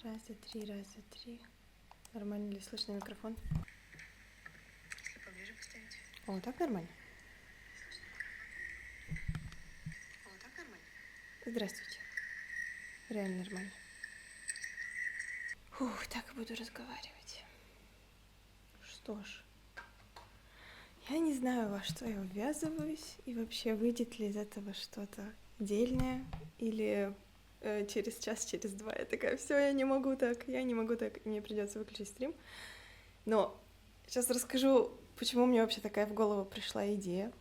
Раз, два, три, раз, два, три. Нормально ли слышно микрофон? Если поближе поставить. О, так нормально? О, так нормально? Здравствуйте. Реально нормально. Фух, так и буду разговаривать. Что ж. Я не знаю, во что я ввязываюсь, и вообще выйдет ли из этого что-то дельное, или через час, через два я такая, все, я не могу так, и мне придется выключить стрим. Но сейчас расскажу, почему мне вообще такая в голову пришла идея,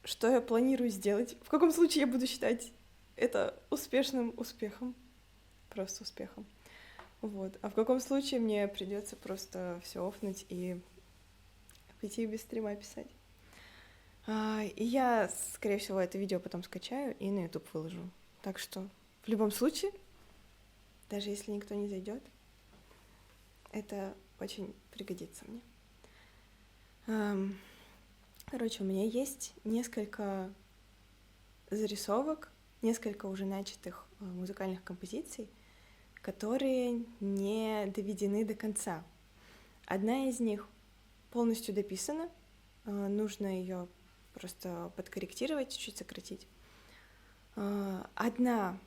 что я планирую сделать, в каком случае я буду считать это успешным успехом, просто успехом. Вот. А в каком случае мне придется просто все офнуть и пойти без стрима писать. И я, скорее всего, это видео потом скачаю и на YouTube выложу. Так что в любом случае, даже если никто не зайдет, это очень пригодится мне. Короче, у меня есть несколько зарисовок, несколько уже начатых музыкальных композиций, которые не доведены до конца. Одна из них полностью дописана, нужно ее просто подкорректировать, чуть-чуть сократить. Одна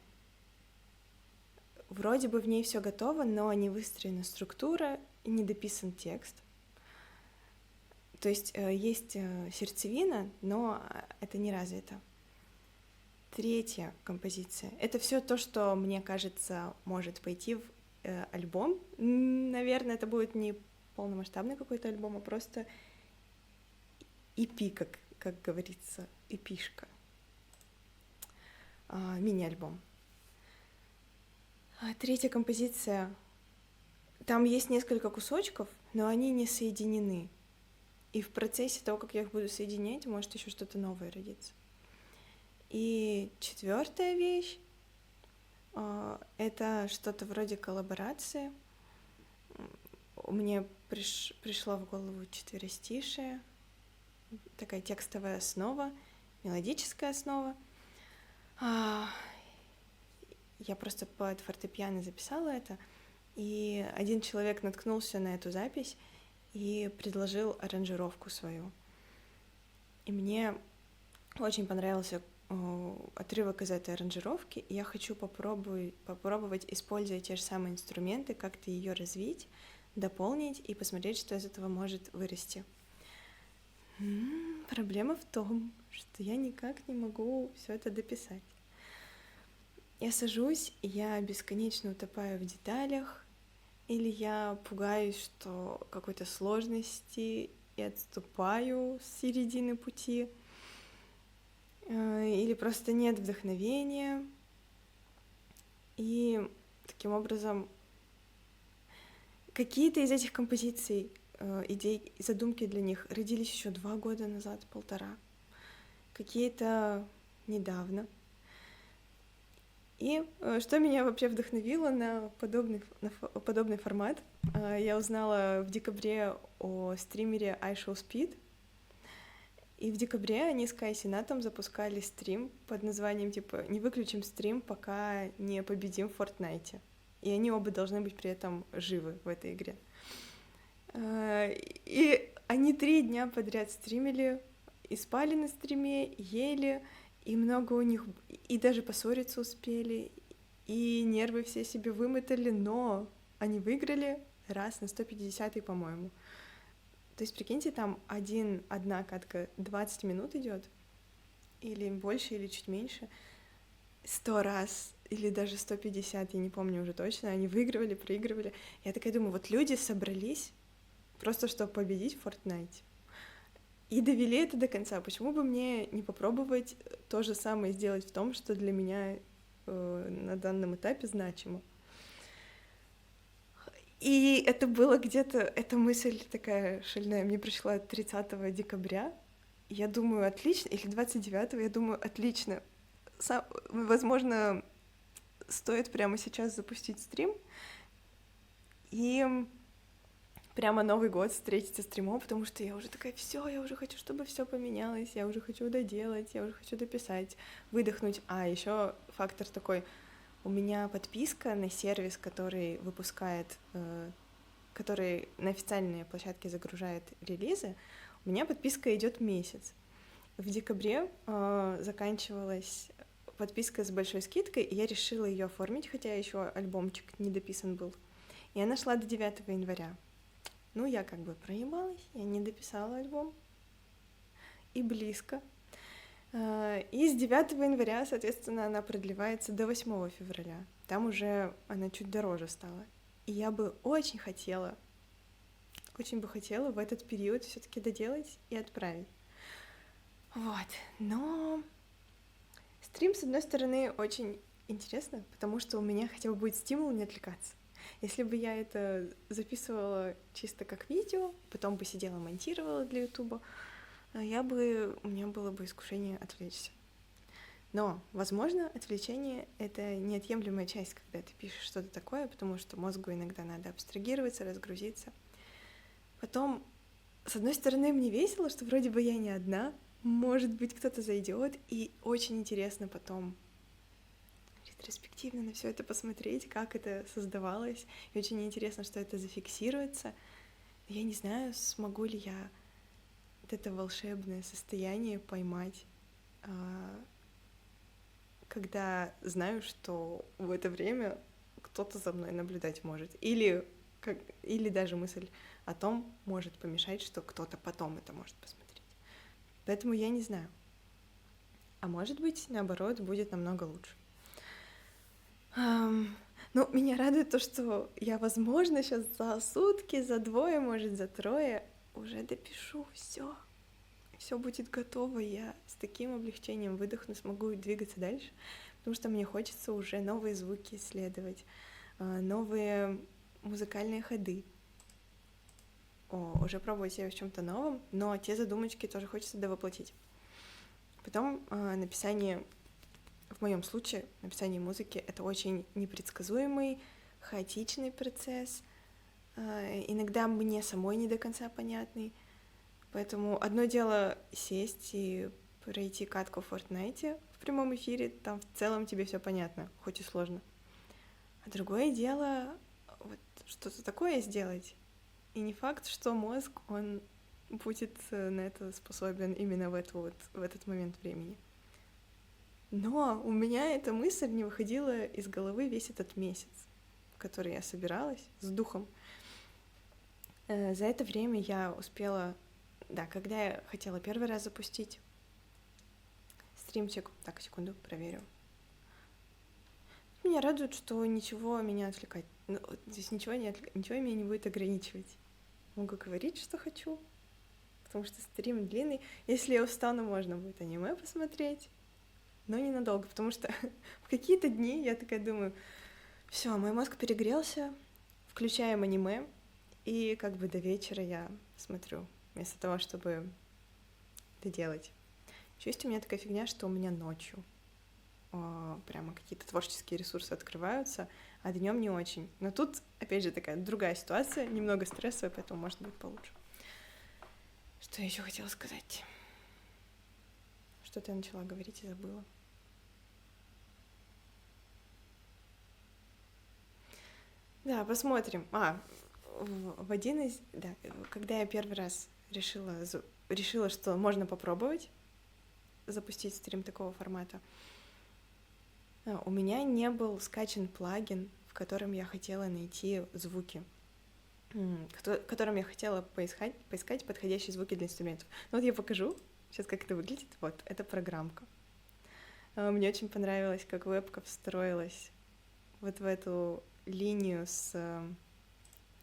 вроде бы в ней все готово, но не выстроена структура и не дописан текст. То есть есть сердцевина, но это не развито. Третья композиция — это все то, что, мне кажется, может пойти в альбом. Наверное, это будет не полномасштабный какой-то альбом, а просто EP, как говорится, эпишка. Мини-альбом. Третья композиция. Там есть несколько кусочков, но они не соединены. И в процессе того, как я их буду соединять, может еще что-то новое родиться. И четвертая вещь — это что-то вроде коллаборации. Мне пришло в голову четверостишие, такая текстовая основа, мелодическая основа. Я просто под фортепиано записала это, и один человек наткнулся на эту запись и предложил аранжировку свою. И мне очень понравился отрывок из этой аранжировки, и я хочу попробовать, используя те же самые инструменты, как-то ее развить, дополнить и посмотреть, что из этого может вырасти. Проблема в том, что я никак не могу все это дописать. Я сажусь, и я бесконечно утопаю в деталях, или я пугаюсь, что какой-то сложности и отступаю с середины пути, или просто нет вдохновения. И таким образом какие-то из этих композиций, идей, задумки для них родились еще 2 года назад, 1,5. Какие-то недавно. И что меня вообще вдохновило на подобный формат? Я узнала в декабре о стримере iShowSpeed, и в декабре они с Кай Сенатом запускали стрим под названием типа «Не выключим стрим, пока не победим в Фортнайте». И они оба должны быть при этом живы в этой игре. И они 3 дня подряд стримили, и спали на стриме, ели, и много у них, и даже поссориться успели, и нервы все себе вымотали, но они выиграли раз на 150-й, по-моему. То есть, прикиньте, там одна катка 20 минут идет, или больше, или чуть меньше, 100 раз, или даже 150, я не помню уже точно, они выигрывали, проигрывали. Я такая думаю, вот люди собрались просто чтобы победить в Fortnite. И довели это до конца. Почему бы мне не попробовать то же самое сделать в том, что для меня на данном этапе значимо? И это было где-то, эта мысль такая шальная, мне пришла 30 декабря. Я думаю, отлично, или 29-го, я думаю, отлично. Возможно, стоит прямо сейчас запустить стрим и прямо Новый год встретить со стримом, потому что я уже такая, все, я уже хочу, чтобы все поменялось, я уже хочу доделать, я уже хочу дописать, выдохнуть. А еще фактор такой, у меня подписка на сервис, который выпускает, который на официальные площадки загружает релизы, у меня подписка идет месяц. В декабре заканчивалась подписка с большой скидкой, и я решила ее оформить, хотя еще альбомчик не дописан был. Я нашла до 9 января. Ну, я как бы проебалась, я не дописала альбом. И близко. И с 9 января, соответственно, она продлевается до 8 февраля. Там уже она чуть дороже стала. И я бы очень бы хотела в этот период все-таки доделать и отправить. Вот. Но стрим, с одной стороны, очень интересно, потому что у меня хотя бы будет стимул не отвлекаться. Если бы я это записывала чисто как видео, потом бы сидела, монтировала для Ютуба, у меня было бы искушение отвлечься. Но, возможно, отвлечение — это неотъемлемая часть, когда ты пишешь что-то такое, потому что мозгу иногда надо абстрагироваться, разгрузиться. Потом, с одной стороны, мне весело, что вроде бы я не одна, может быть, кто-то зайдет, и очень интересно потом ретроспективно на все это посмотреть, как это создавалось, и очень интересно, что это зафиксируется. Я не знаю, смогу ли я это волшебное состояние поймать, когда знаю, что в это время кто-то за мной наблюдать может. Или даже мысль о том может помешать, что кто-то потом это может посмотреть. Поэтому я не знаю. А может быть, наоборот, будет намного лучше. Ну, меня радует то, что я, возможно, сейчас за сутки, за двое, может, за трое уже допишу все будет готово, я с таким облегчением выдохну, смогу двигаться дальше, потому что мне хочется уже новые звуки исследовать, новые музыкальные ходы, уже пробовать себя в чем-то новом, но те задумочки тоже хочется довоплотить. Потом написание, в моем случае, написание музыки — это очень непредсказуемый, хаотичный процесс, иногда мне самой не до конца понятный. Поэтому одно дело сесть и пройти катку в Fortnite в прямом эфире, там в целом тебе все понятно, хоть и сложно. А другое дело вот что-то такое сделать. И не факт, что мозг, он будет на это способен именно в этот момент времени. Но у меня эта мысль не выходила из головы весь этот месяц, в который я собиралась с духом. За это время я успела... Да, когда я хотела первый раз запустить стримчик... Так, секунду, проверю. Меня радует, что ничего меня отвлекать... Ну, здесь ничего меня не будет ограничивать. Могу говорить, что хочу, потому что стрим длинный. Если я устану, можно будет аниме посмотреть, но ненадолго, потому что в какие-то дни я такая думаю, все, мой мозг перегрелся, включаем аниме, и как бы до вечера я смотрю, вместо того, чтобы это делать. Еще есть у меня такая фигня, что у меня ночью прямо какие-то творческие ресурсы открываются, а днем не очень. Но тут, опять же, такая другая ситуация, немного стрессовая, поэтому может быть получше. Что я еще хотела сказать? Что-то я начала говорить и забыла. Да, посмотрим. В один из... Да, когда я первый раз решила, что можно попробовать запустить стрим такого формата, у меня не был скачан плагин, в котором я хотела найти звуки, в котором я хотела поискать подходящие звуки для инструментов. Ну вот я покажу сейчас, как это выглядит. Вот, это программка. Мне очень понравилось, как вебка встроилась вот в эту линию с...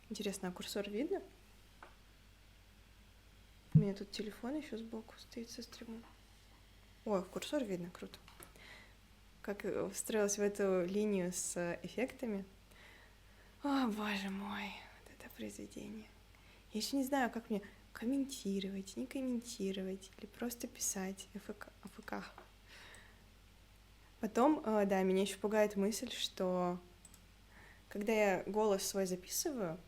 Интересно, а курсор видно? У меня тут телефон еще сбоку стоит со стримом. О, курсор видно, круто. Как встроилась в эту линию с эффектами. О, боже мой, вот это произведение. Я еще не знаю, как мне комментировать, не комментировать, или просто писать АФК. Потом, да, меня еще пугает мысль, что когда я голос свой записываю,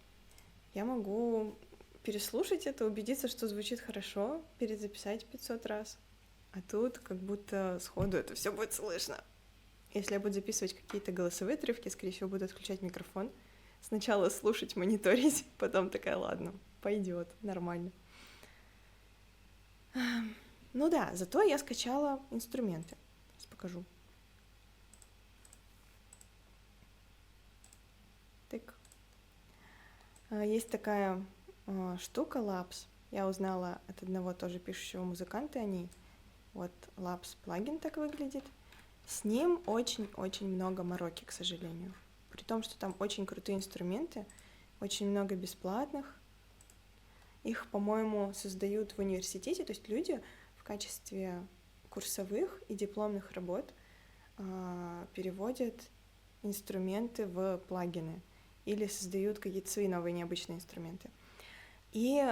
я могу переслушать это, убедиться, что звучит хорошо, перезаписать 500 раз. А тут как будто сходу это все будет слышно. Если я буду записывать какие-то голосовые отрывки, скорее всего, буду отключать микрофон. Сначала слушать, мониторить, потом такая, ладно, пойдет, нормально. Ну да, зато я скачала инструменты. Сейчас покажу. Тык. Есть такая штука Labs. Я узнала от одного тоже пишущего музыканта о ней. Вот Labs плагин так выглядит. С ним очень-очень много мороки, к сожалению. При том, что там очень крутые инструменты, очень много бесплатных. Их, по-моему, создают в университете, то есть люди в качестве курсовых и дипломных работ переводят инструменты в плагины или создают какие-то свои новые необычные инструменты. И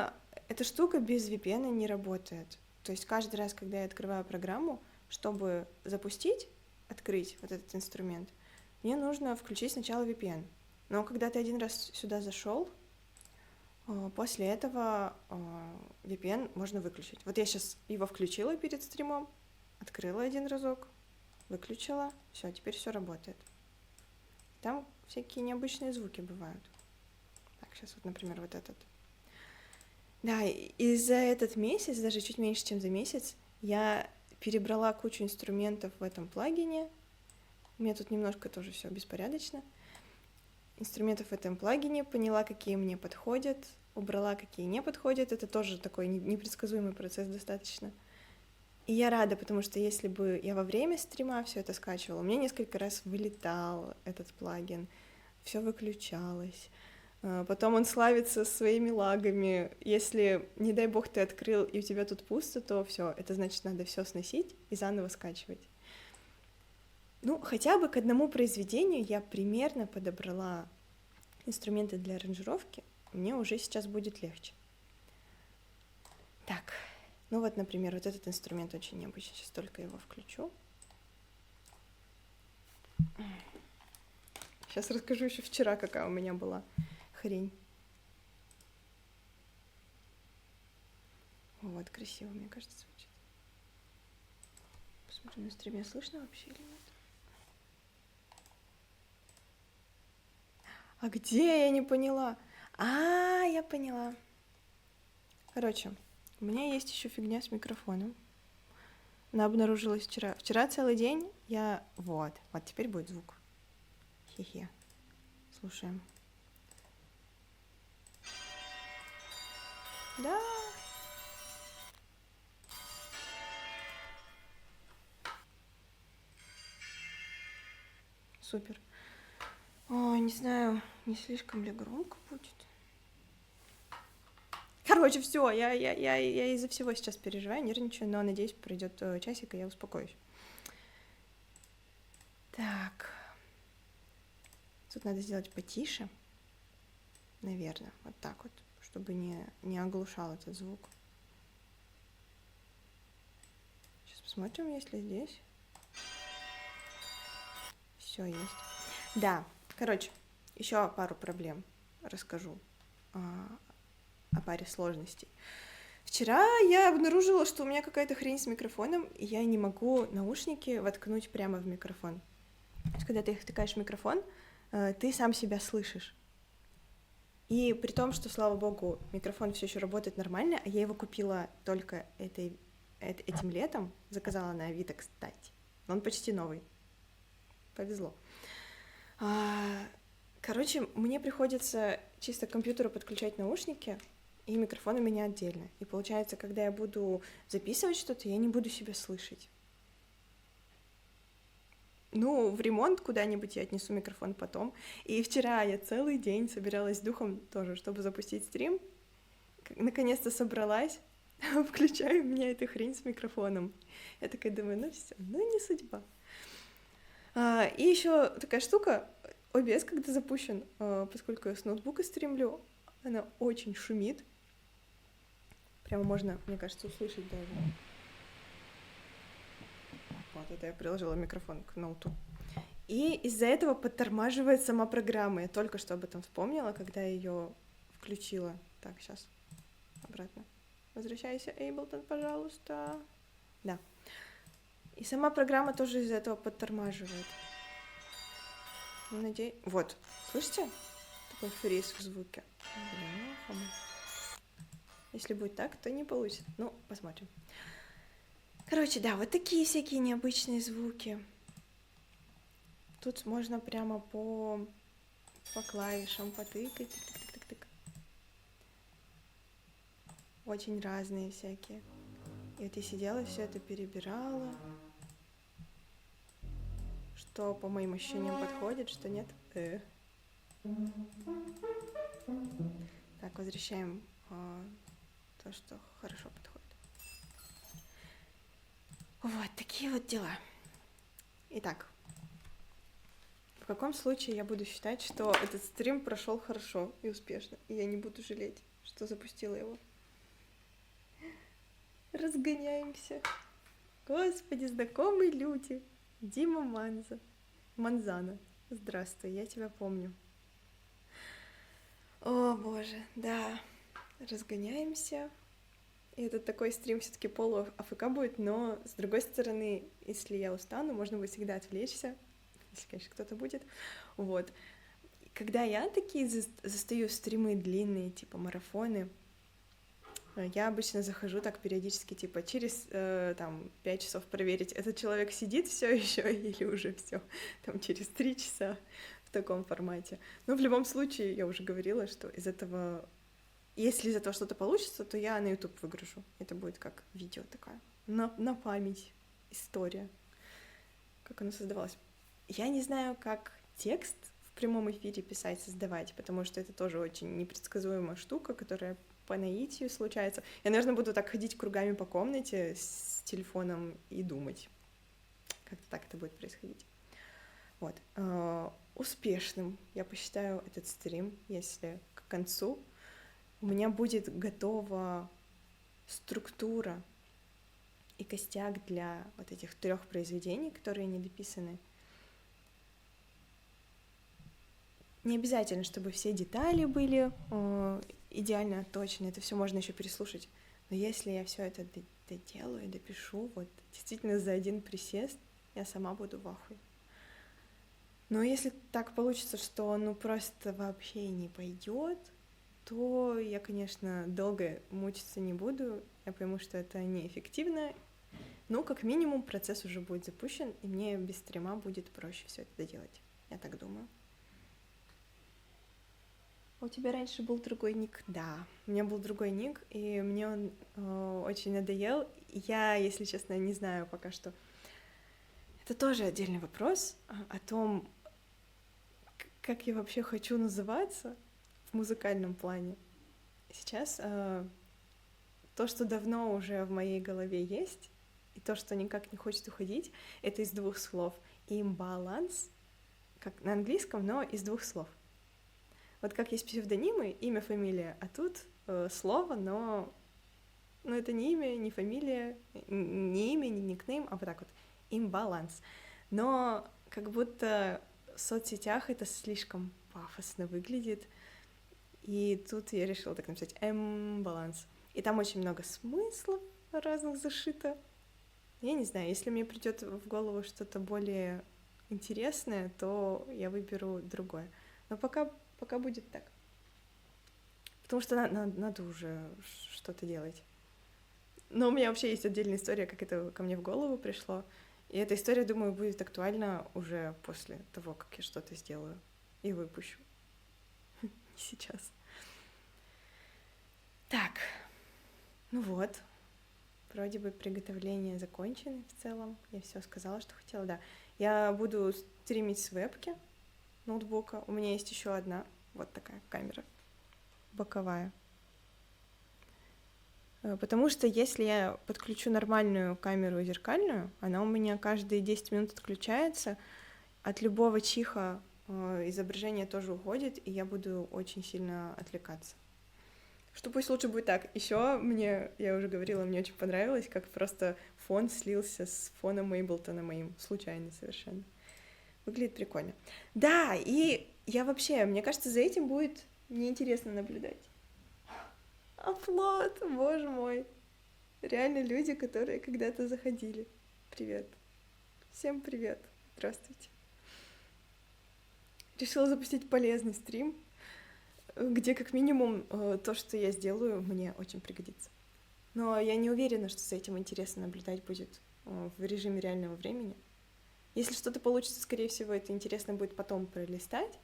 эта штука без VPN не работает. То есть каждый раз, когда я открываю программу, чтобы запустить, открыть вот этот инструмент, мне нужно включить сначала VPN. Но когда ты один раз сюда зашел, после этого VPN можно выключить. Вот я сейчас его включила перед стримом, открыла один разок, выключила, все, теперь все работает. Там всякие необычные звуки бывают. Так, сейчас вот, например, вот этот. Да, и за этот месяц, даже чуть меньше, чем за месяц, я перебрала кучу инструментов в этом плагине. У меня тут немножко тоже все беспорядочно. Инструментов в этом плагине, поняла, какие мне подходят, убрала, какие не подходят. Это тоже такой непредсказуемый процесс достаточно. И я рада, потому что если бы я во время стрима все это скачивала, у меня несколько раз вылетал этот плагин, все выключалось. Потом он славится своими лагами. Если, не дай бог, ты открыл и у тебя тут пусто, то все, это значит, надо все сносить и заново скачивать. Ну, хотя бы к одному произведению я примерно подобрала инструменты для аранжировки, мне уже сейчас будет легче. Так, ну вот, например, вот этот инструмент очень необычный, сейчас только его включу. Сейчас расскажу еще вчера, какая у меня была хрень. Вот, красиво, мне кажется, звучит. Посмотрю, на стриме слышно вообще или нет? А где? Я не поняла. Я поняла. Короче, у меня есть еще фигня с микрофоном. Она обнаружилась вчера. Вчера целый день я... Вот теперь будет звук. Хе-хе. Слушаем. Да. Супер. Ой, не знаю, не слишком ли громко будет. Короче, все, я из-за всего сейчас переживаю, нервничаю, но надеюсь, пройдет часик, и я успокоюсь. Так. Тут надо сделать потише. Наверное, вот так вот, чтобы не оглушал этот звук. Сейчас посмотрим, есть ли здесь. Все есть. Да, короче, еще пару проблем расскажу о паре сложностей. Вчера я обнаружила, что у меня какая-то хрень с микрофоном, и я не могу наушники воткнуть прямо в микрофон. То есть, когда ты их втыкаешь в микрофон, ты сам себя слышишь. И при том, что, слава богу, микрофон все еще работает нормально, а я его купила только этим летом, заказала на Авито, кстати. Но он почти новый. Повезло. Короче, мне приходится чисто к компьютеру подключать наушники, и микрофон у меня отдельно. И получается, когда я буду записывать что-то, я не буду себя слышать. Ну, в ремонт куда-нибудь я отнесу микрофон потом. И вчера я целый день собиралась с духом тоже, чтобы запустить стрим. Наконец-то собралась, включаю, у меня эта хрень с микрофоном. Я такая думаю, ну все, ну не судьба. И еще такая штука, OBS, когда запущен, поскольку я с ноутбука стримлю, она очень шумит. Прямо можно, мне кажется, услышать даже. Вот это я приложила микрофон к ноуту. И из-за этого подтормаживает сама программа. Я только что об этом вспомнила, когда ее включила. Так, сейчас обратно. Возвращайся, Ableton, пожалуйста. Да. И сама программа тоже из-за этого подтормаживает. Ну, надеюсь... Вот, слышите? Такой фриз в звуке. Бляха. Если будет так, то не получится. Ну, посмотрим. Короче, да, вот такие всякие необычные звуки. Тут можно прямо по клавишам потыкать. Тык-тык-тык-тык. Очень разные всякие. И вот я сидела, все это перебирала. Что по моим ощущениям подходит, что нет. Так, возвращаем то, что хорошо подходит. Вот такие вот дела. Итак, в каком случае я буду считать, что этот стрим прошел хорошо и успешно, и я не буду жалеть, что запустила его? Разгоняемся. Господи, знакомые люди. Дима Манзана. Здравствуй, я тебя помню. О, боже, да. Разгоняемся. И это такой стрим все-таки полу-АФК будет, но, с другой стороны, если я устану, можно будет всегда отвлечься, если, конечно, кто-то будет. Вот. Когда я такие застаю стримы длинные, типа марафоны, я обычно захожу так периодически, типа, через там 5 часов проверить, этот человек сидит все еще или уже все, там через 3 часа в таком формате. Но в любом случае, я уже говорила, что из этого, если из этого что-то получится, то я на YouTube выгрушу. Это будет как видео такая, на память, история, как оно создавалось. Я не знаю, как текст в прямом эфире писать, создавать, потому что это тоже очень непредсказуемая штука, которая по наитию случается. Я, наверное, буду так ходить кругами по комнате с телефоном и думать. Как-то так это будет происходить. Вот. Успешным я посчитаю этот стрим, если к концу у меня будет готова структура и костяк для вот этих 3 произведений, которые не дописаны. Не обязательно, чтобы все детали были идеально точно, это все можно еще переслушать. Но если я все это доделаю, допишу, вот действительно за один присест, я сама буду в ахуе. Но если так получится, что ну просто вообще не пойдет, то я, конечно, долго мучиться не буду, я пойму, что это неэффективно, но как минимум процесс уже будет запущен, и мне без стрима будет проще все это доделать. Я так думаю. У тебя раньше был другой ник? Да, у меня был другой ник, и мне он очень надоел. Я, если честно, не знаю пока что. Это тоже отдельный вопрос о том, как я вообще хочу называться в музыкальном плане. Сейчас то, что давно уже в моей голове есть, и то, что никак не хочет уходить, это из 2 слов. Имбаланс, как на английском, но из 2 слов. Вот как есть псевдонимы, имя, фамилия, а тут слово, но это не имя, не фамилия, не имя, не никнейм, а вот так вот, имбаланс. Но как будто в соцсетях это слишком пафосно выглядит, и тут я решила так написать баланс. И там очень много смыслов разных зашито. Я не знаю, если мне придет в голову что-то более интересное, то я выберу другое. Но пока будет так. Потому что надо уже что-то делать. Но у меня вообще есть отдельная история, как это ко мне в голову пришло. И эта история, думаю, будет актуальна уже после того, как я что-то сделаю и выпущу. Не сейчас. Так, ну вот. Вроде бы приготовления закончены в целом. Я все сказала, что хотела, да. Я буду стримить с вебки ноутбука. У меня есть еще одна вот такая камера боковая. Потому что если я подключу нормальную камеру зеркальную, она у меня каждые 10 минут отключается, от любого чиха изображение тоже уходит, и я буду очень сильно отвлекаться. Что пусть лучше будет так. Еще мне, я уже говорила, мне очень понравилось, как просто фон слился с фоном Эйблтона моим, случайно совершенно. Выглядит прикольно. Да, и я вообще, мне кажется, за этим будет неинтересно наблюдать. Апплод, боже мой. Реально люди, которые когда-то заходили. Привет. Всем привет! Здравствуйте! Решила запустить полезный стрим, где как минимум то, что я сделаю, мне очень пригодится. Но я не уверена, что за этим интересно наблюдать будет в режиме реального времени. Если что-то получится, скорее всего, это интересно будет потом пролистать.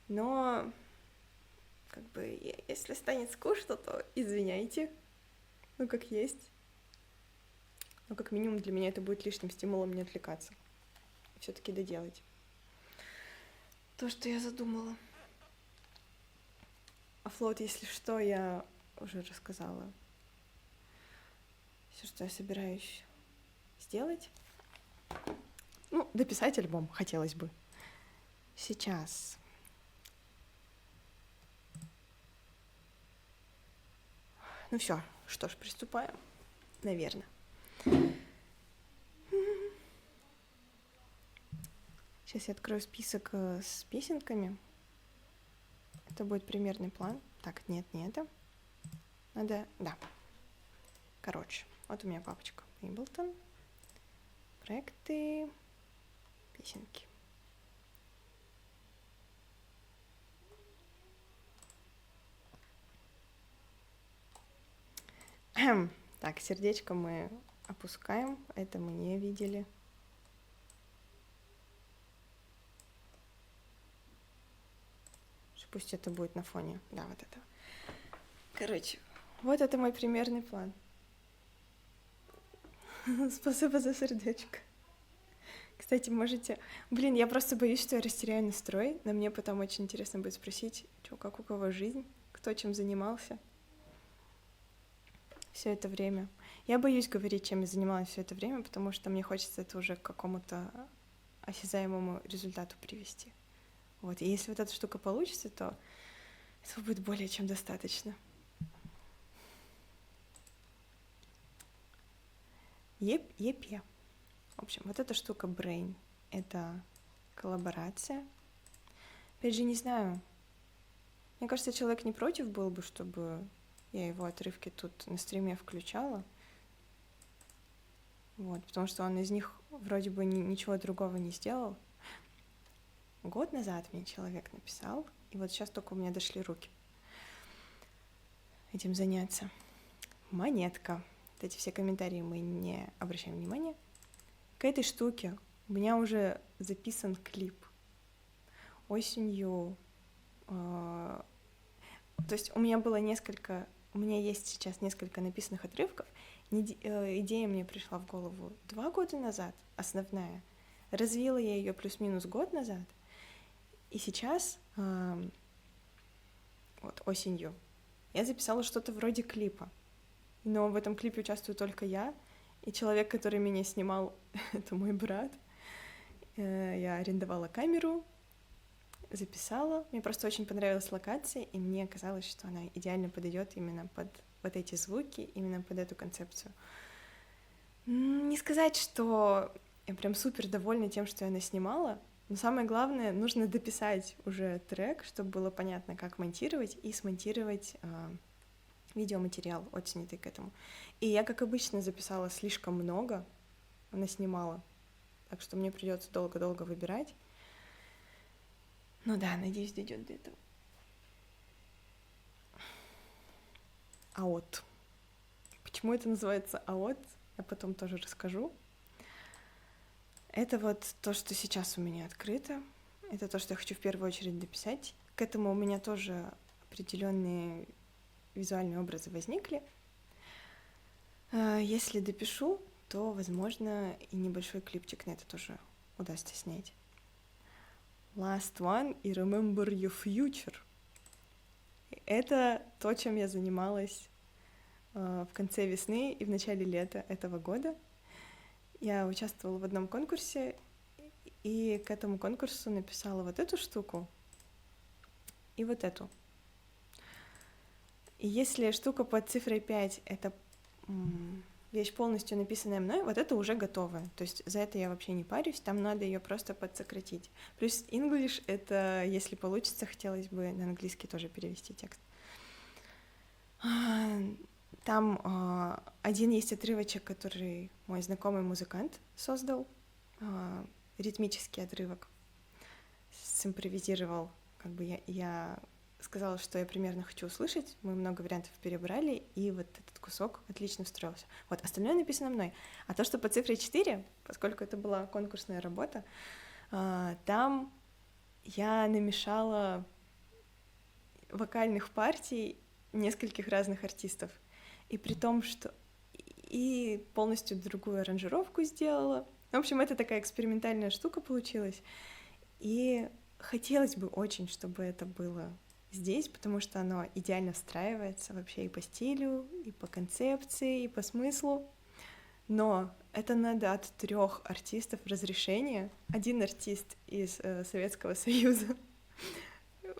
Но, как бы, если станет скучно, то извиняйте. Ну, как есть. Но, как минимум, для меня это будет лишним стимулом не отвлекаться. И все-таки доделать то, что я задумала. А флот, если что, я уже рассказала все, что я собираюсь сделать. Ну, дописать альбом хотелось бы. Сейчас. Ну все, что ж, приступаем, наверное. Сейчас я открою список с песенками. Это будет примерный план. Так, нет, не это. Надо, да. Короче, вот у меня папочка Ableton. Проекты, песенки. Так, сердечко мы опускаем. Это мы не видели. Пусть это будет на фоне. Да, вот это. Короче, вот это мой примерный план. Спасибо за сердечко. Кстати, можете... Блин, я просто боюсь, что я растеряю настрой, но мне потом очень интересно будет спросить, что, как у кого жизнь, кто чем занимался все это время. Я боюсь говорить, чем я занималась все это время, потому что мне хочется это уже к какому-то осязаемому результату привести. Вот, и если вот эта штука получится, то этого будет более чем достаточно. ЕП. В общем, вот эта штука Brain — это коллаборация. Опять же, не знаю. Мне кажется, человек не против был бы, чтобы я его отрывки тут на стриме включала. Вот, потому что он из них вроде бы ничего другого не сделал. Год назад мне человек написал, и вот сейчас только у меня дошли руки этим заняться. Монетка. Вот эти все комментарии мы не обращаем внимания. К этой штуке у меня уже записан клип. Осенью... То есть у меня есть сейчас несколько написанных отрывков. Идея мне пришла в голову 2 года назад, основная. Развила я ее плюс-минус год назад. И сейчас, вот осенью, я записала что-то вроде клипа. Но в этом клипе участвую только я, и человек, который меня снимал, это мой брат. Я арендовала камеру, записала. Мне просто очень понравилась локация, и мне казалось, что она идеально подойдет именно под вот эти звуки, именно под эту концепцию. Не сказать, что я прям супер довольна тем, что я наснимала, но самое главное, нужно дописать уже трек, чтобы было понятно, как монтировать, и смонтировать видеоматериал, отснятый к этому. И я, как обычно, записала слишком много, наснимала, так что мне придется долго-долго выбирать. Ну да, надеюсь, дойдет до этого. АОТ. Почему это называется АОТ, я потом тоже расскажу. Это вот то, что сейчас у меня открыто. Это то, что я хочу в первую очередь дописать. К этому у меня тоже определенные визуальные образы возникли. Если допишу, то, возможно, и небольшой клипчик на это тоже удастся снять. Last one и Remember Your Future. Это то, чем я занималась в конце весны и в начале лета этого года. Я участвовала в одном конкурсе, и к этому конкурсу написала вот эту штуку и вот эту. И если штука под цифрой 5 — это вещь полностью написанная мной, вот это уже готовая. То есть за это я вообще не парюсь, там надо ее просто подсократить. Плюс English — это, если получится, хотелось бы на английский тоже перевести текст. Там один есть отрывочек, который мой знакомый музыкант создал. ритмический отрывок симпровизировал. Как бы я сказала, что я примерно хочу услышать, мы много вариантов перебрали, и вот этот кусок отлично встроился. Вот, остальное написано мной. А то, что по цифре 4, поскольку это была конкурсная работа, там я намешала вокальных партий нескольких разных артистов. И при том, что и полностью другую аранжировку сделала. В общем, это такая экспериментальная штука получилась. И хотелось бы очень, чтобы это было здесь, потому что оно идеально встраивается вообще и по стилю, и по концепции, и по смыслу. Но это надо от 3 артистов разрешения. Один артист из Советского Союза.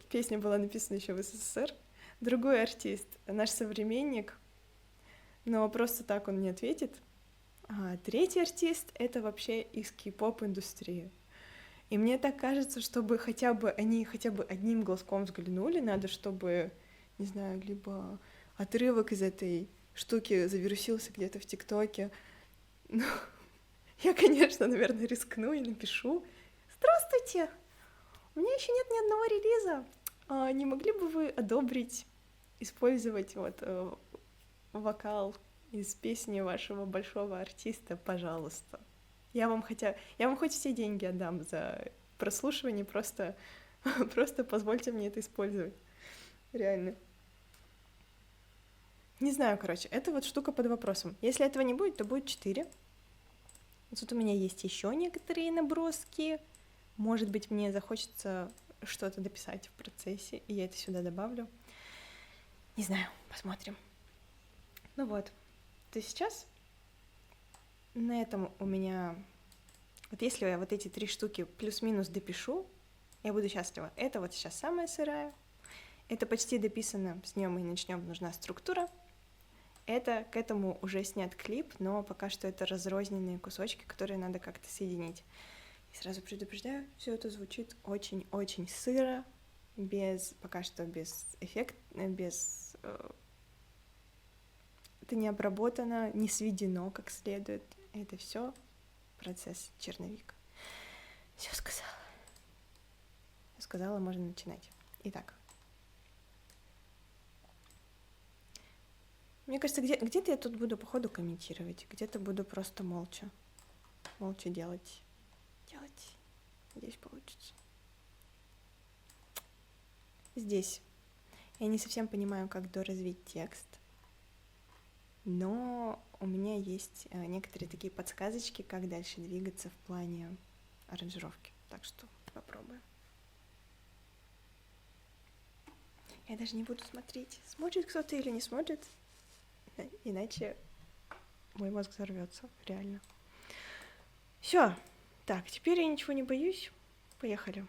Песня была написана еще в СССР. Другой артист, наш современник, но просто так он не ответит. А 3-й артист — это вообще из кей-поп индустрии. И мне так кажется, чтобы они хотя бы одним глазком взглянули, надо, чтобы, не знаю, либо отрывок из этой штуки завирусился где-то в ТикТоке. Ну, я, конечно, наверное, рискну и напишу: «Здравствуйте! У меня еще нет ни одного релиза. Не могли бы вы одобрить, использовать вокал из песни вашего большого артиста, пожалуйста? Я вам хоть все деньги отдам за прослушивание, просто позвольте мне это использовать». Реально. Не знаю, короче, это вот штука под вопросом. Если этого не будет, то будет 4. Тут у меня есть еще некоторые наброски. Может быть, мне захочется что-то дописать в процессе, и я это сюда добавлю. Не знаю, посмотрим. Ну вот, то сейчас на этом у меня... Вот если я вот эти 3 штуки плюс-минус допишу, я буду счастлива. Это вот сейчас самая сырая. Это почти дописано, с нее мы и начнем, нужна структура. Это к этому уже снят клип, но пока что это разрозненные кусочки, которые надо как-то соединить. И сразу предупреждаю, все это звучит очень-очень сыро, пока что без эффекта, это не обработано, не сведено как следует. Это все процесс черновик. Все сказала. Все сказала, можно начинать. Итак. Мне кажется, где-то я тут буду по ходу комментировать, где-то буду просто молча делать. Надеюсь, получится. Здесь я не совсем понимаю, как доразвить текст, но у меня есть некоторые такие подсказочки, как дальше двигаться в плане аранжировки. Так что попробуем. Я даже не буду смотреть, смотрит кто-то или не смотрит, иначе мой мозг взорвется, реально. Все. Так, теперь я ничего не боюсь. Поехали.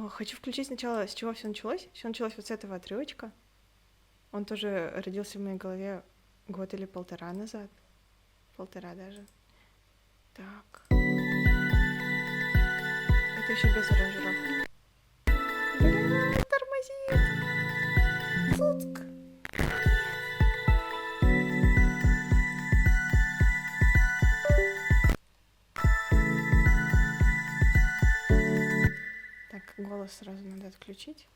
Хочу включить сначала, с чего все началось. Все началось вот с этого отрывочка. Он тоже родился в моей голове 1 или 1,5 назад. 1,5 даже. Так. Это еще без аранжировки. Бля, тормозит. Суцк. Так, голос сразу надо отключить.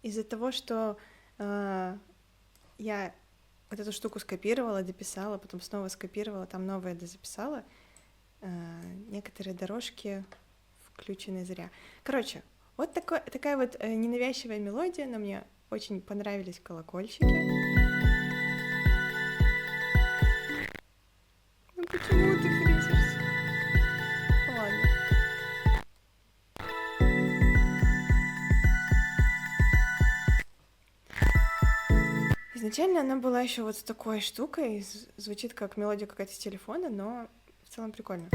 Из-за того, что я вот эту штуку скопировала, дописала, потом снова скопировала, там новое дозаписала, некоторые дорожки включены зря. Короче, вот такая вот ненавязчивая мелодия, но мне очень понравились колокольчики. Ну почему ты кричишься? Ладно. Изначально она была еще вот с такой штукой, звучит как мелодия какая-то с телефона, но в целом прикольно.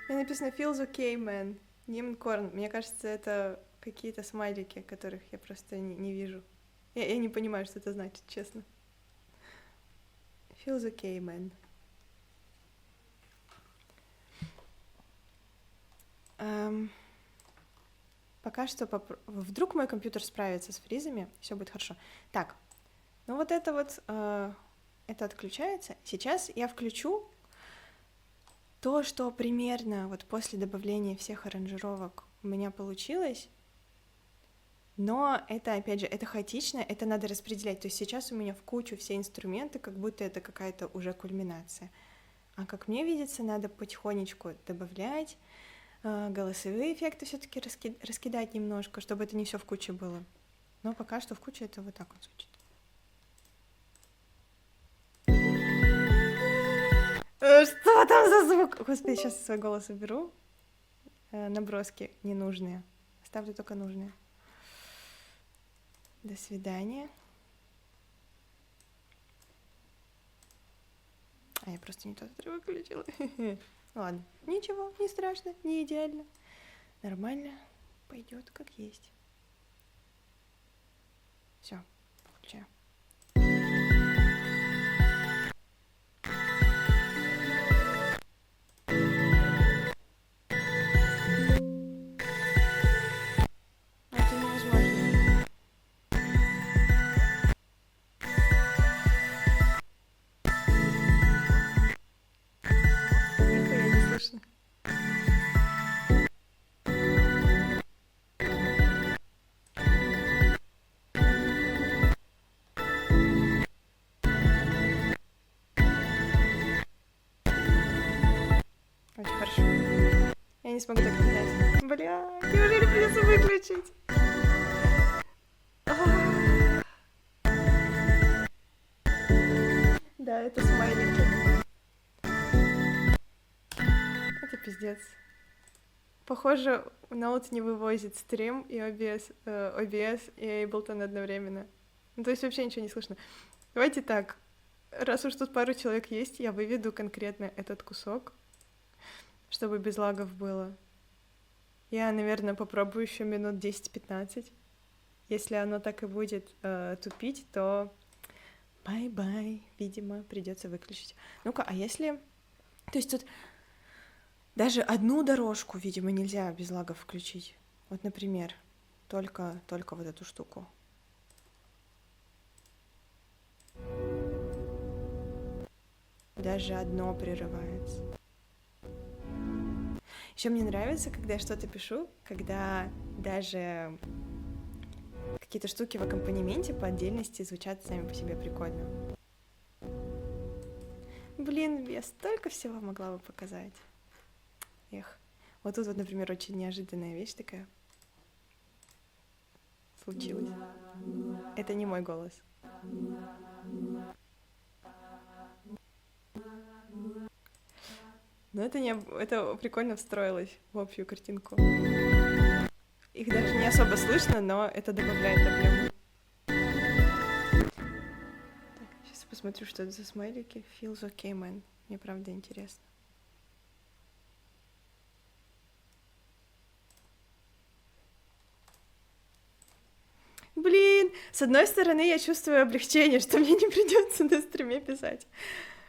Написано «Feels okay, man». Ниман Корн. Мне кажется, это какие-то смайлики, которых я просто не вижу. Я не понимаю, что это значит, честно. Feels okay, man. Пока что вдруг мой компьютер справится с фризами, все будет хорошо. Так, ну вот это вот, это отключается. Сейчас я включу то, что примерно вот после добавления всех аранжировок у меня получилось. Но это, опять же, это хаотично, это надо распределять. То есть сейчас у меня в кучу все инструменты, как будто это какая-то уже кульминация. А как мне видится, надо потихонечку добавлять, голосовые эффекты все-таки раскидать немножко, чтобы это не все в куче было. Но пока что в куче это вот так вот звучит. Что там за звук? Господи, сейчас свой голос уберу. Наброски ненужные. Оставлю только нужные. До свидания. А я просто не тот отрывок включила. Ладно, ничего, не страшно, не идеально. Нормально, пойдет как есть. Все, включаю. Это невозможно. Нихуя не слышно. Очень хорошо. Я не смогу так писать. Бля, неужели придется выключить? Да, это смайлики. Это пиздец. Похоже, Note не вывозит стрим и OBS и Ableton одновременно. Ну, то есть вообще ничего не слышно. Давайте так. Раз уж тут пару человек есть, я выведу конкретно этот кусок, чтобы без лагов было. Я, наверное, попробую еще минут 10-15. Если оно так и будет тупить, то бай-бай. Видимо, придется выключить. Ну-ка, а если... То есть тут даже одну дорожку, видимо, нельзя без лагов включить. Вот, например, только вот эту штуку. Даже одно прерывается. Еще мне нравится, когда я что-то пишу, когда даже какие-то штуки в аккомпанементе по отдельности звучат сами по себе прикольно. Блин, я столько всего могла бы показать. Эх. Вот тут вот, например, очень неожиданная вещь такая случилась. Это не мой голос. Но это прикольно встроилось в общую картинку. Их даже не особо слышно, но это добавляет объема. Так, сейчас посмотрю, что это за смайлики. Feels okay, man. Мне правда интересно. Блин, с одной стороны, я чувствую облегчение, что мне не придется на стриме писать.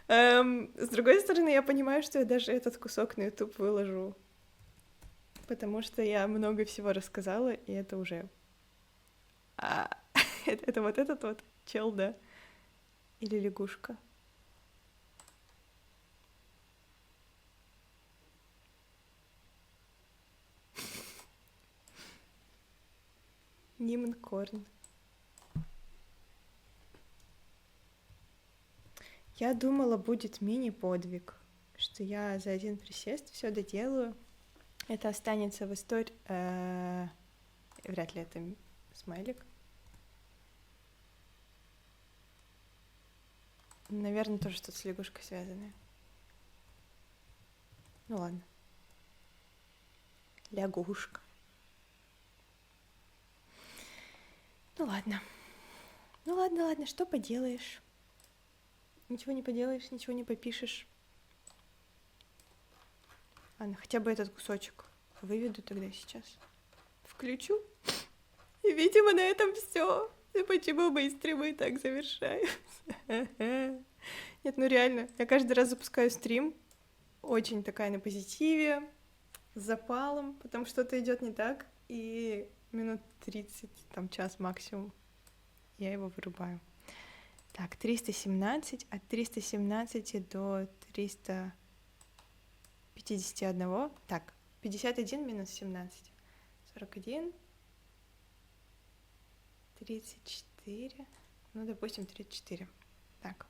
С другой стороны, я понимаю, что я даже этот кусок на YouTube выложу. Потому что я много всего рассказала, и это уже... это вот этот вот чел, да? Или лягушка? Нимнкорн. Я думала, будет мини-подвиг, что я за один присест все доделаю. Это останется в истории... Вряд ли это смайлик. Наверное, тоже что-то с лягушкой связанное. Ну ладно. Лягушка. Ну ладно. Ну ладно, что поделаешь? Ничего не поделаешь, ничего не попишешь. Ладно, хотя бы этот кусочек выведу тогда сейчас. Включу. И, видимо, на этом все. Да почему мои стримы так завершаются? Нет, ну реально, я каждый раз запускаю стрим, очень такая на позитиве, с запалом, потом что-то идет не так, и минут 30, там час максимум, я его вырубаю. Так, 317, от 317 до 351, так, 51 минус 17, 41, 34, ну, допустим, 34, так.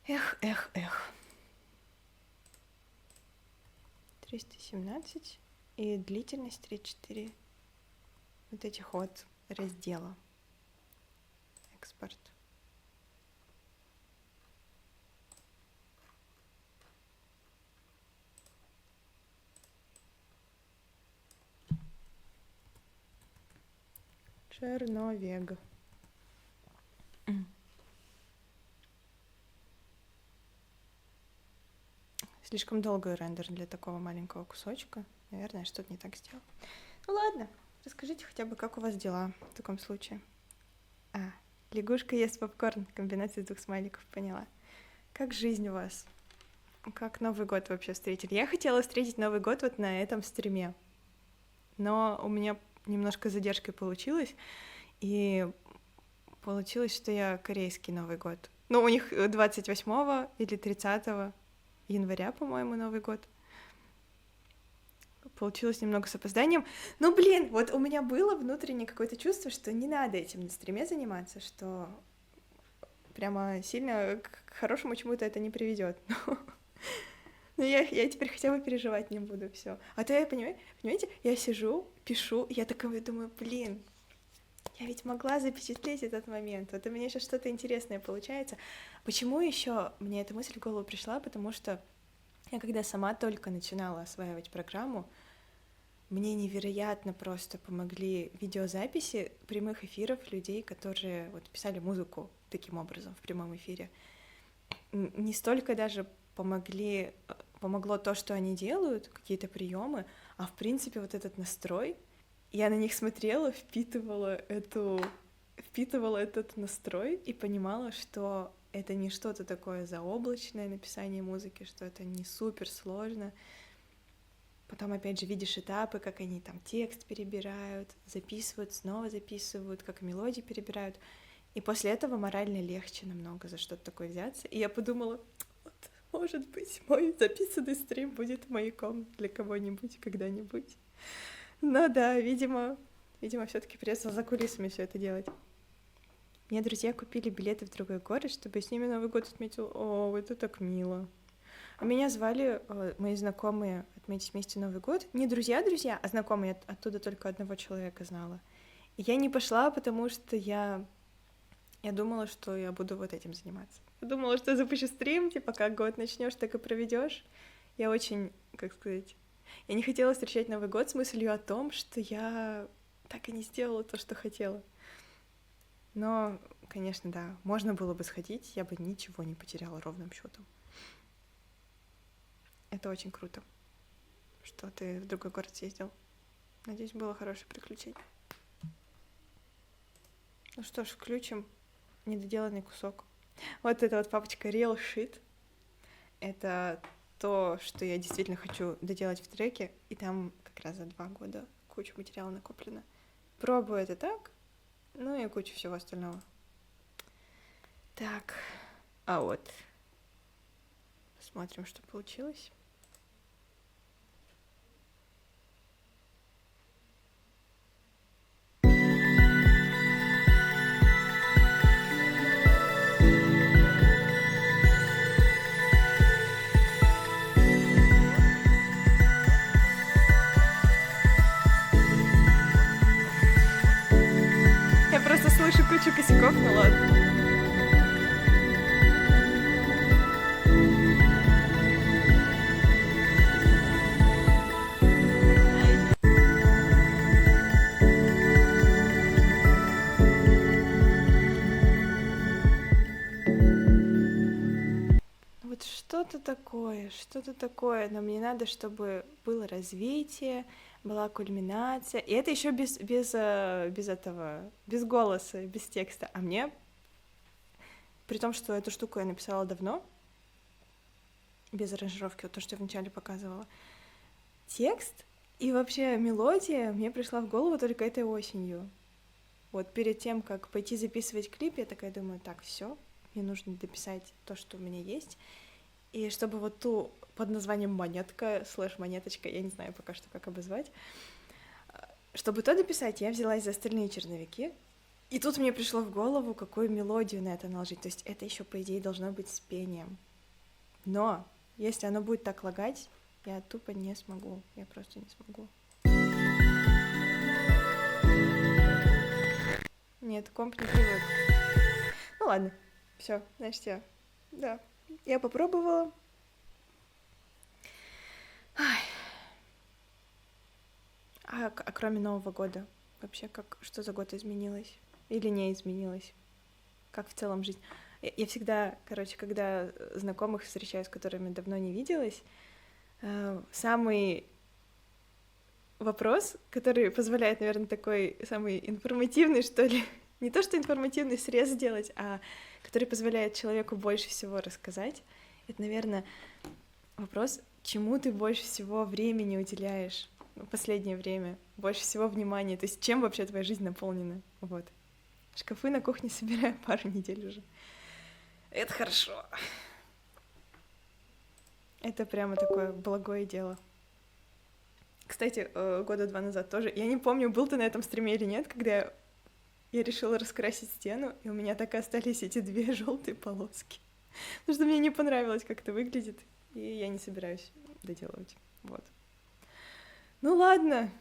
Эх, эх, эх. 317 и длительность 34 вот этих вот раздела. Экспорт. Черновег. Слишком долгий рендер для такого маленького кусочка. Наверное, что-то не так сделал. Ну ладно, расскажите хотя бы, как у вас дела в таком случае. Лягушка ест попкорн. Комбинация из 2 смайликов, поняла. Как жизнь у вас? Как Новый год вообще встретили? Я хотела встретить Новый год вот на этом стриме, но у меня немножко с задержкой получилось, и получилось, что я корейский Новый год. Ну, у них 28 или 30 января, по-моему, Новый год. Получилось немного с опозданием. Ну, блин, вот у меня было внутреннее какое-то чувство, что не надо этим на стриме заниматься, что прямо сильно к хорошему чему-то это не приведет. Но я теперь хотя бы переживать не буду, все. А то я, понимаете, я сижу, пишу, я такая думаю, блин, я ведь могла запечатлеть этот момент. Вот у меня сейчас что-то интересное получается. Почему еще мне эта мысль в голову пришла? Потому что я когда сама только начинала осваивать программу, мне невероятно просто помогли видеозаписи прямых эфиров людей, которые вот писали музыку таким образом в прямом эфире. Не столько даже помогло то, что они делают, какие-то приемы, а в принципе вот этот настрой. Я на них смотрела, впитывала этот настрой и понимала, что это не что-то такое заоблачное написание музыки, что это не супер сложно. Потом, опять же, видишь этапы, как они там текст перебирают, записывают, снова записывают, как мелодии перебирают. И после этого морально легче намного за что-то такое взяться. И я подумала, вот, может быть, мой записанный стрим будет маяком для кого-нибудь когда-нибудь. Но да, видимо, все-таки придется за кулисами все это делать. Мне друзья купили билеты в другой город, чтобы я с ними Новый год отметил. О, это так мило. А меня звали мои знакомые отметить вместе Новый год. Не друзья, а знакомые. Оттуда только одного человека знала. И я не пошла, потому что я думала, что я буду вот этим заниматься. Я думала, что я запущу стрим, типа, как год начнешь, так и проведешь. Я очень, как сказать, я не хотела встречать Новый год с мыслью о том, что я так и не сделала то, что хотела. Но, конечно, да, можно было бы сходить, я бы ничего не потеряла ровным счетом. Это очень круто, что ты в другой город съездил. Надеюсь, было хорошее приключение. Ну что ж, включим недоделанный кусок. Вот эта вот папочка Real Shit. Это то, что я действительно хочу доделать в треке, и там как раз за 2 года куча материала накоплено. Пробую это так, ну и кучу всего остального. Так, а вот. Посмотрим, что получилось. Я просто слышу кучу косяков, ну ладно. Вот что-то такое, но мне надо, чтобы было развитие, была кульминация. И это еще без голоса, без текста. А мне, при том, что эту штуку я написала давно, без аранжировки, вот то, что я вначале показывала, текст и вообще мелодия мне пришла в голову только этой осенью. Вот перед тем, как пойти записывать клип, я такая думаю, так, все, мне нужно дописать то, что у меня есть. И чтобы вот ту под названием монетка, /монеточка, я не знаю пока что, как обозвать, чтобы то дописать, я взялась за остальные черновики, и тут мне пришло в голову, какую мелодию на это наложить. То есть это еще по идее, должно быть с пением. Но если оно будет так лагать, я тупо не смогу. Я просто не смогу. Нет, комп не привык. Ну ладно, все, значит, да, я попробовала. А кроме Нового года, вообще, что за год изменилось? Или не изменилось? Как в целом жизнь? Я всегда, короче, когда знакомых встречаю, с которыми давно не виделась, самый вопрос, который позволяет, наверное, такой самый информативный, что ли, не то что информативный срез сделать, а который позволяет человеку больше всего рассказать, это, наверное, вопрос, чему ты больше всего времени уделяешь в последнее время, больше всего внимания, то есть чем вообще твоя жизнь наполнена, вот. Шкафы на кухне собираю пару недель уже. Это хорошо. Это прямо такое благое дело. Кстати, года 2 назад тоже. Я не помню, был ты на этом стриме или нет, когда я решила раскрасить стену, и у меня так и остались эти 2 желтые полоски. Потому что мне не понравилось, как это выглядит, и я не собираюсь доделывать. Вот. Ну ладно.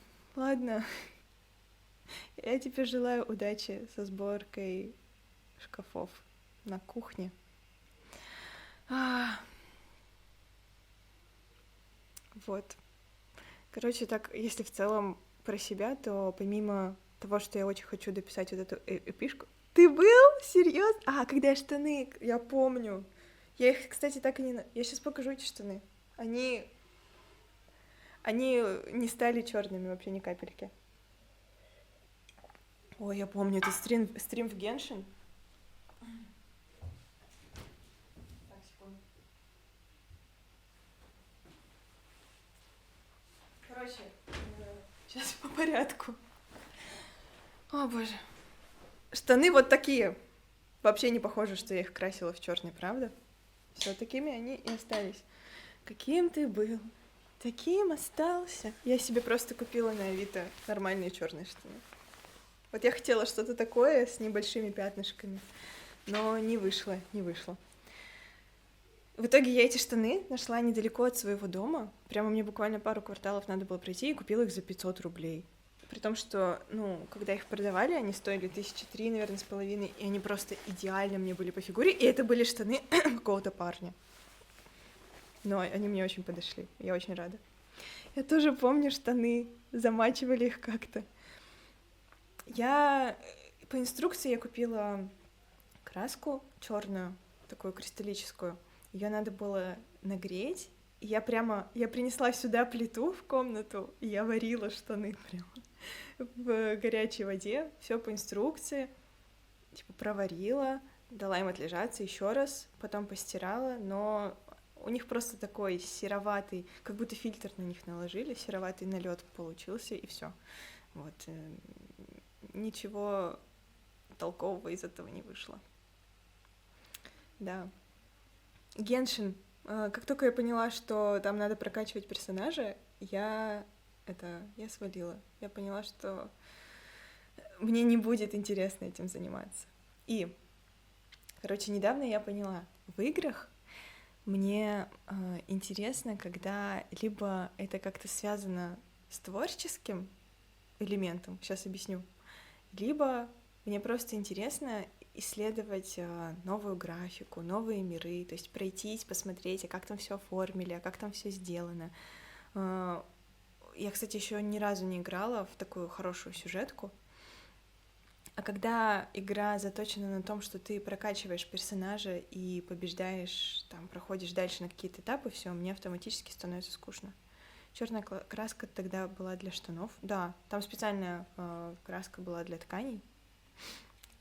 Я тебе желаю удачи со сборкой шкафов на кухне. Вот. Короче, так, если в целом про себя, то помимо того, что я очень хочу дописать вот эту эпишку... Ты был? Серьезно? Когда штаны, я помню. Я их, кстати, так и не... Я сейчас покажу эти штаны. Они не стали черными вообще ни капельки. Ой, я помню, это стрим в Геншин. Так, секунду. Короче, сейчас по порядку. О, боже. Штаны вот такие. Вообще не похоже, что я их красила в черный, правда? Все, такими они и остались. Каким ты был, таким остался. Я себе просто купила на Авито нормальные черные штаны. Вот я хотела что-то такое с небольшими пятнышками, но не вышло. В итоге я эти штаны нашла недалеко от своего дома. Прямо мне буквально пару кварталов надо было пройти, и купила их за 500 рублей. При том, что, когда их продавали, они стоили 3 000, наверное, с половиной, и они просто идеально мне были по фигуре, и это были штаны какого-то парня. Но они мне очень подошли, я очень рада. Я тоже помню штаны, замачивали их как-то. По инструкции я купила краску черную, такую кристаллическую. Ее надо было нагреть. И я принесла сюда плиту в комнату, и я варила штаны прямо в горячей воде. Все по инструкции. Проварила, дала им отлежаться еще раз, потом постирала, но у них просто такой сероватый, как будто фильтр на них наложили, сероватый налет получился, и все. Вот. Ничего толкового из этого не вышло. Да. Геншин. Как только я поняла, что там надо прокачивать персонажа, я свалила. Я поняла, что мне не будет интересно этим заниматься. И, недавно я поняла, в играх мне интересно, когда либо это как-то связано с творческим элементом, сейчас объясню, либо мне просто интересно исследовать новую графику, новые миры, то есть пройтись, посмотреть, как там все оформили, как там все сделано. Я, кстати, еще ни разу не играла в такую хорошую сюжетку. А когда игра заточена на том, что ты прокачиваешь персонажа и побеждаешь, там, проходишь дальше на какие-то этапы, все, мне автоматически становится скучно. Черная краска тогда была для штанов. Да, там специальная краска была для тканей.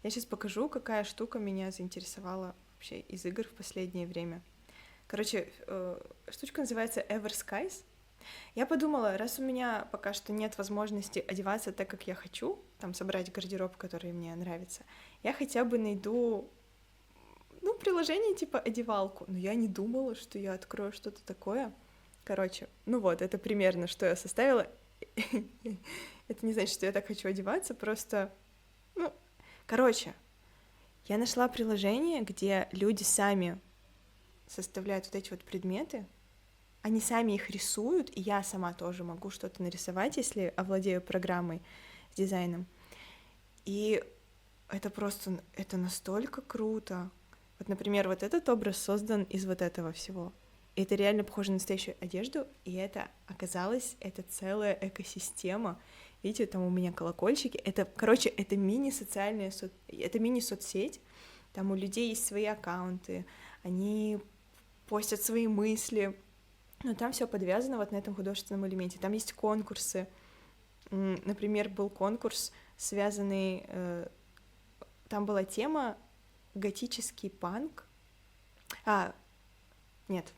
Я сейчас покажу, какая штука меня заинтересовала вообще из игр в последнее время. Короче, штучка называется Everskies. Я подумала, раз у меня пока что нет возможности одеваться так, как я хочу, там собрать гардероб, который мне нравится, я хотя бы найду, ну, приложение типа одевалку. Но я не думала, что я открою что-то такое. Короче, ну вот, это примерно, что я составила. Это не значит, что я так хочу одеваться, просто, ну, короче, я нашла приложение, где люди сами составляют вот эти вот предметы, они сами их рисуют, и я сама тоже могу что-то нарисовать, если овладею программой с дизайном. И это просто, это настолько круто. Вот, например, вот этот образ создан из вот этого всего. И это реально похоже на настоящую одежду, и это оказалось, это целая экосистема. Видите, там у меня колокольчики. Это, короче, это мини-социальная, это мини-соцсеть. Там у людей есть свои аккаунты, они постят свои мысли, но там все подвязано вот на этом художественном элементе. Там есть конкурсы. Например, был конкурс, связанный... Там была тема готический панк. Нет,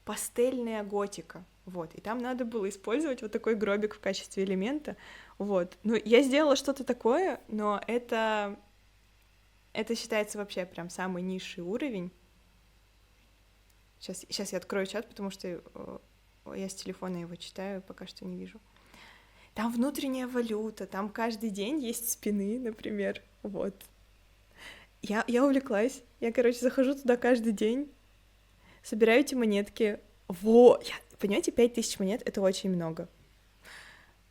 пастельная готика. Вот, и там надо было использовать вот такой гробик в качестве элемента. Вот. Ну, я сделала что-то такое, но это считается вообще прям самый низший уровень. Сейчас я открою чат, потому что я с телефона его читаю, пока что не вижу. Там внутренняя валюта, там каждый день есть спины, например, вот. Я увлеклась, я, короче, захожу туда каждый день, собираю эти монетки. Понимаете, 5000 монет — это очень много.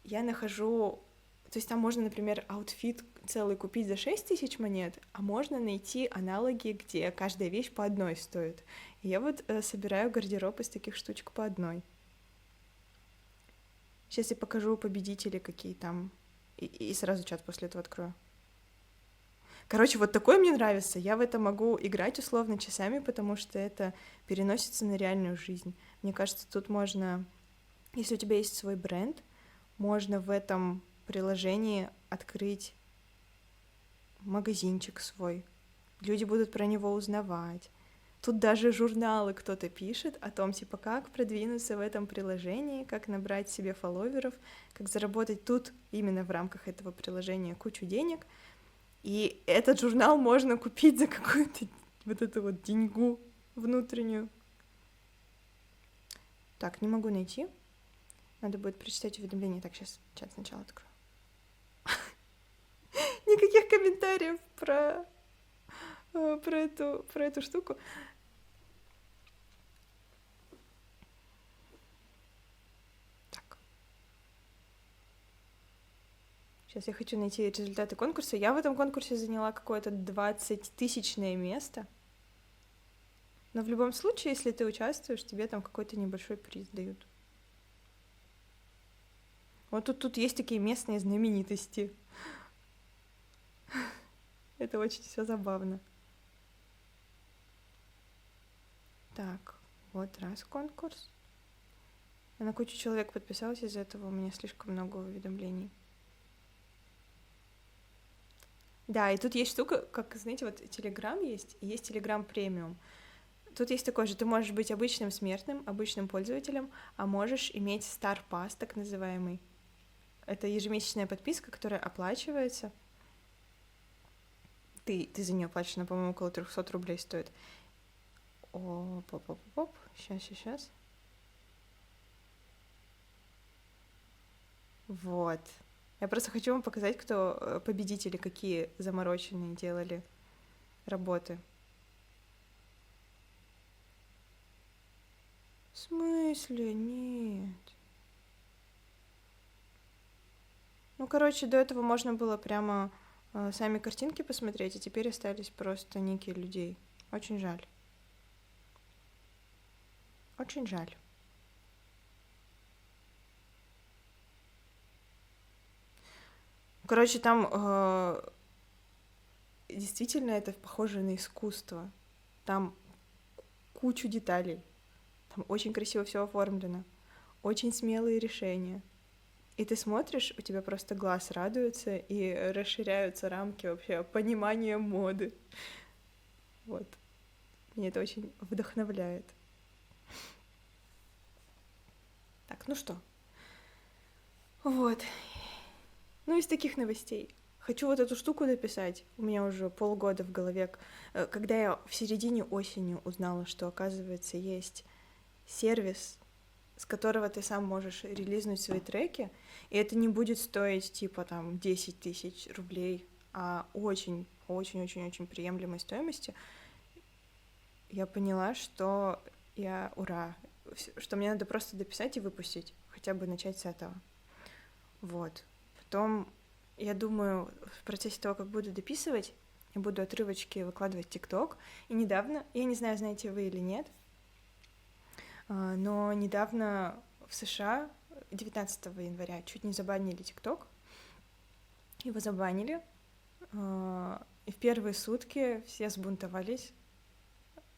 Я нахожу... То есть там можно, например, аутфит целый купить за 6000 монет, а можно найти аналоги, где каждая вещь по одной стоит. И я вот собираю гардероб из таких штучек по одной. Сейчас я покажу победители, какие там, и сразу чат после этого открою. Короче, вот такое мне нравится. Я в это могу играть условно часами, потому что это переносится на реальную жизнь. Мне кажется, тут можно, если у тебя есть свой бренд, можно в этом приложении открыть магазинчик свой. Люди будут про него узнавать. Тут даже журналы кто-то пишет о том, типа, как продвинуться в этом приложении, как набрать себе фолловеров, как заработать тут именно в рамках этого приложения кучу денег. И этот журнал можно купить за какую-то вот эту вот деньгу внутреннюю. Так, не могу найти. Надо будет прочитать уведомление. Так, сейчас чат сначала открою. Никаких комментариев про эту штуку. Так. Сейчас я хочу найти результаты конкурса. Я в этом конкурсе заняла какое-то 20-тысячное место. Но в любом случае, если ты участвуешь, тебе там какой-то небольшой приз дают. Вот тут есть такие местные знаменитости. Это очень все забавно. Так, вот раз конкурс. Я на кучу человек подписалась, из-за этого у меня слишком много уведомлений. Да, и тут есть штука, как, знаете, вот Telegram есть, и есть Telegram премиум. Тут есть такое же, ты можешь быть обычным смертным, обычным пользователем, а можешь иметь Star Pass, так называемый. Это ежемесячная подписка, которая оплачивается. Ты за нее платишь, она, по-моему, около 300 рублей стоит. Оп. Сейчас. Вот. Я просто хочу вам показать, кто победители, какие замороченные делали работы. В смысле? Нет. Ну, короче, до этого можно было прямо сами картинки посмотреть, а теперь остались просто ники людей. Очень жаль. Очень жаль. Короче, там действительно это похоже на искусство. Там кучу деталей. Там очень красиво все оформлено. очень смелые решения. И ты смотришь, у тебя просто глаз радуется, и расширяются рамки вообще понимания моды. Вот. Меня это очень вдохновляет. Так, ну что? Вот. Ну, из таких новостей. Хочу вот эту штуку дописать. У меня уже полгода в голове. Когда я в середине осени узнала, что, оказывается, есть сервис, с которого ты сам можешь релизнуть свои треки, и это не будет стоить, типа, там, 10 тысяч рублей, а очень-очень-очень-очень приемлемой стоимости, я поняла, что ура, что мне надо просто дописать и выпустить, хотя бы начать с этого. Вот. Потом, я думаю, в процессе того, как буду дописывать, я буду отрывочки выкладывать в ТикТок. И недавно, я не знаю, знаете вы или нет, но недавно в США 19 января чуть не забанили ТикТок. Его забанили. И в первые сутки все сбунтовались.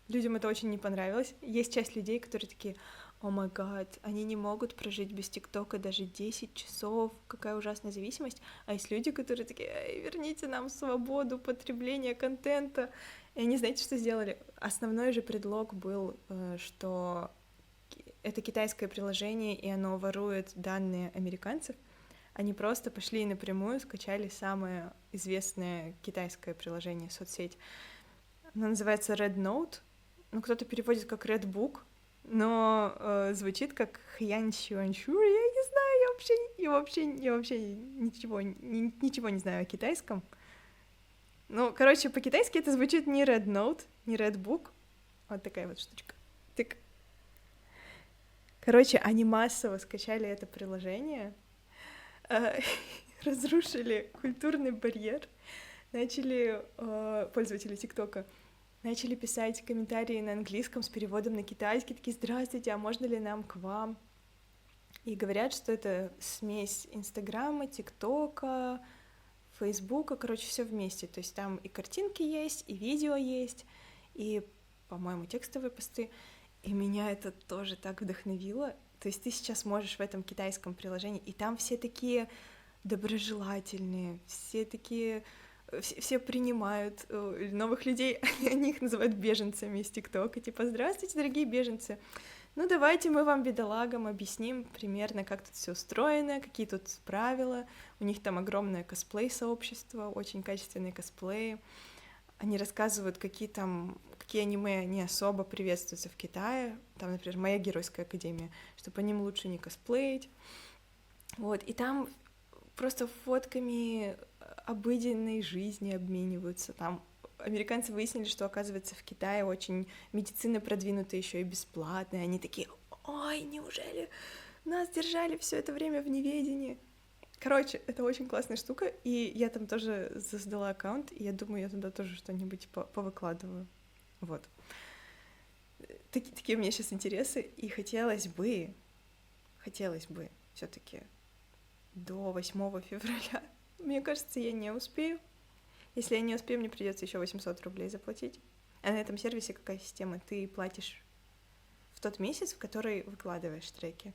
Людям это очень не понравилось. Есть часть людей, которые такие: о май гад, они не могут прожить без ТикТока даже 10 часов, какая ужасная зависимость. А есть люди, которые такие: эй, верните нам свободу потребления контента. И они, знаете, что сделали? Основной же предлог был, что это китайское приложение, и оно ворует данные американцев. Они просто пошли и напрямую скачали самое известное китайское приложение, соцсеть. Оно называется Red Note. Ну, кто-то переводит как Red Book, но звучит как Хьян Сюаньшур. Я не знаю, я вообще ничего не знаю о китайском. Ну, короче, по-китайски это звучит не Red Note, не Red Book. Вот такая вот штучка. Так. Короче, они массово скачали это приложение, разрушили культурный барьер, начали пользователи ТикТока начали писать комментарии на английском с переводом на китайский, такие: здравствуйте, а можно ли нам к вам? И говорят, что это смесь Инстаграма, ТикТока, Фейсбука, короче, все вместе. То есть там и картинки есть, и видео есть, и, по-моему, текстовые посты. И меня это тоже так вдохновило. То есть ты сейчас можешь в этом китайском приложении, и там все такие доброжелательные, все принимают новых людей, они их называют беженцами из ТикТока, типа: здравствуйте, дорогие беженцы, ну давайте мы вам, бедолагам, объясним примерно, как тут все устроено, какие тут правила. У них там огромное косплей-сообщество, очень качественные косплеи. Они рассказывают, какие аниме не особо приветствуются в Китае, там, например, «Моя геройская академия», что по ним лучше не косплеить. Вот, и там просто фотками обыденной жизни обмениваются. Там американцы выяснили, что, оказывается, в Китае очень медицина продвинутая, еще и бесплатная. Они такие: ой, неужели нас держали все это время в неведении? Короче, это очень классная штука, и я там тоже создала аккаунт, и я думаю, я туда тоже что-нибудь повыкладываю. Вот. Такие у меня сейчас интересы, и хотелось бы все-таки до 8 февраля. Мне кажется, я не успею. Если я не успею, мне придется еще 800 рублей заплатить. А на этом сервисе какая система? Ты платишь в тот месяц, в который выкладываешь треки.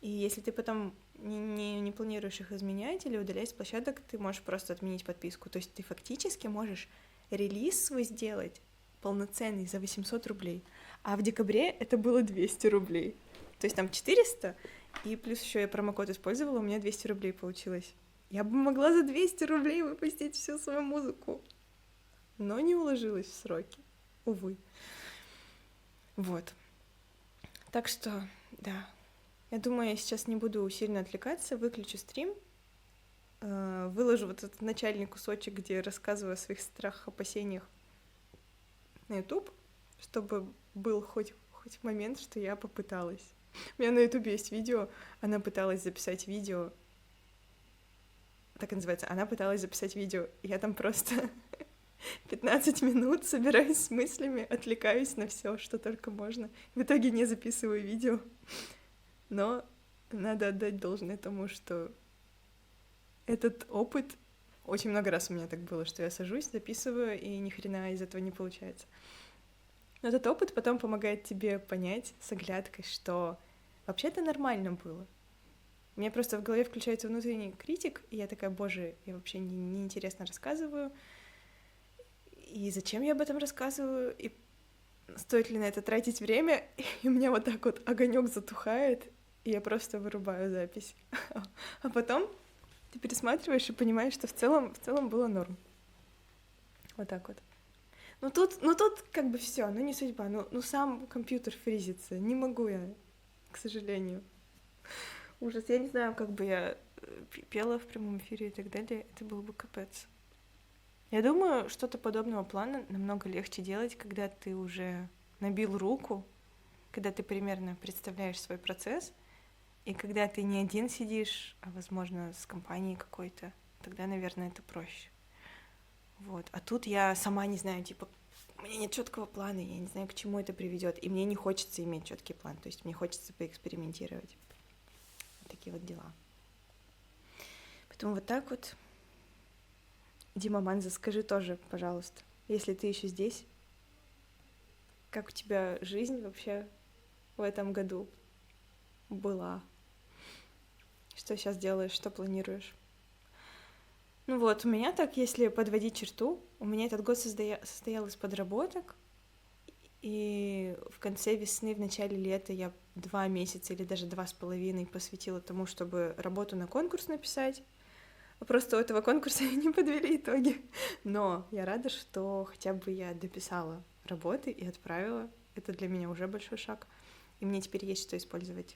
И если ты потом не планируешь их изменять или удалять с площадок, ты можешь просто отменить подписку. То есть ты фактически можешь релиз свой сделать полноценный за 800 рублей. А в декабре это было 200 рублей. То есть там 400, и плюс еще я промокод использовала, у меня 200 рублей получилось. Я бы могла за 200 рублей выпустить всю свою музыку, но не уложилась в сроки, увы. Вот. Так что, да, я думаю, я сейчас не буду сильно отвлекаться, выключу стрим, выложу вот этот начальный кусочек, где рассказываю о своих страхах, опасениях на YouTube, чтобы был хоть момент, что я попыталась. У меня на YouTube есть видео, она пыталась записать видео, так и называется, она пыталась записать видео, я там просто 15 минут собираюсь с мыслями, отвлекаюсь на все, что только можно. В итоге не записываю видео, но надо отдать должное тому, что этот опыт... Очень много раз у меня так было, что я сажусь, записываю, и ни хрена из этого не получается. Но этот опыт потом помогает тебе понять с оглядкой, что Вообще это нормально было. У меня просто в голове включается внутренний критик, и я такая, боже, я вообще неинтересно рассказываю, и зачем я об этом рассказываю, и стоит ли на это тратить время, и у меня вот так вот огонек затухает, и я просто вырубаю запись. А потом ты пересматриваешь и понимаешь, что в целом было норм. Вот так вот. Ну тут как бы все, ну не судьба, ну сам компьютер фризится, не могу я, к сожалению. Ужас, я не знаю, как бы я пела в прямом эфире и так далее, это был бы капец. Я думаю, что-то подобного плана намного легче делать, когда ты уже набил руку, когда ты примерно представляешь свой процесс, и когда ты не один сидишь, а, возможно, с компанией какой-то, тогда, наверное, это проще. Вот. А тут я сама не знаю, типа, у меня нет четкого плана, я не знаю, к чему это приведет, и мне не хочется иметь четкий план, то есть мне хочется поэкспериментировать. Вот такие вот дела. Поэтому вот так вот. Дима Манза, скажи тоже, пожалуйста, если ты еще здесь, как у тебя жизнь вообще в этом году была? Что сейчас делаешь, что планируешь? Ну вот, у меня так, если подводить черту, у меня этот год состоял из подработок, и в конце весны, в начале лета я 2 месяца или даже 2,5 посвятила тому, чтобы работу на конкурс написать. Просто у этого конкурса не подвели итоги. Но я рада, что хотя бы я дописала работы и отправила. Это для меня уже большой шаг. И мне теперь есть что использовать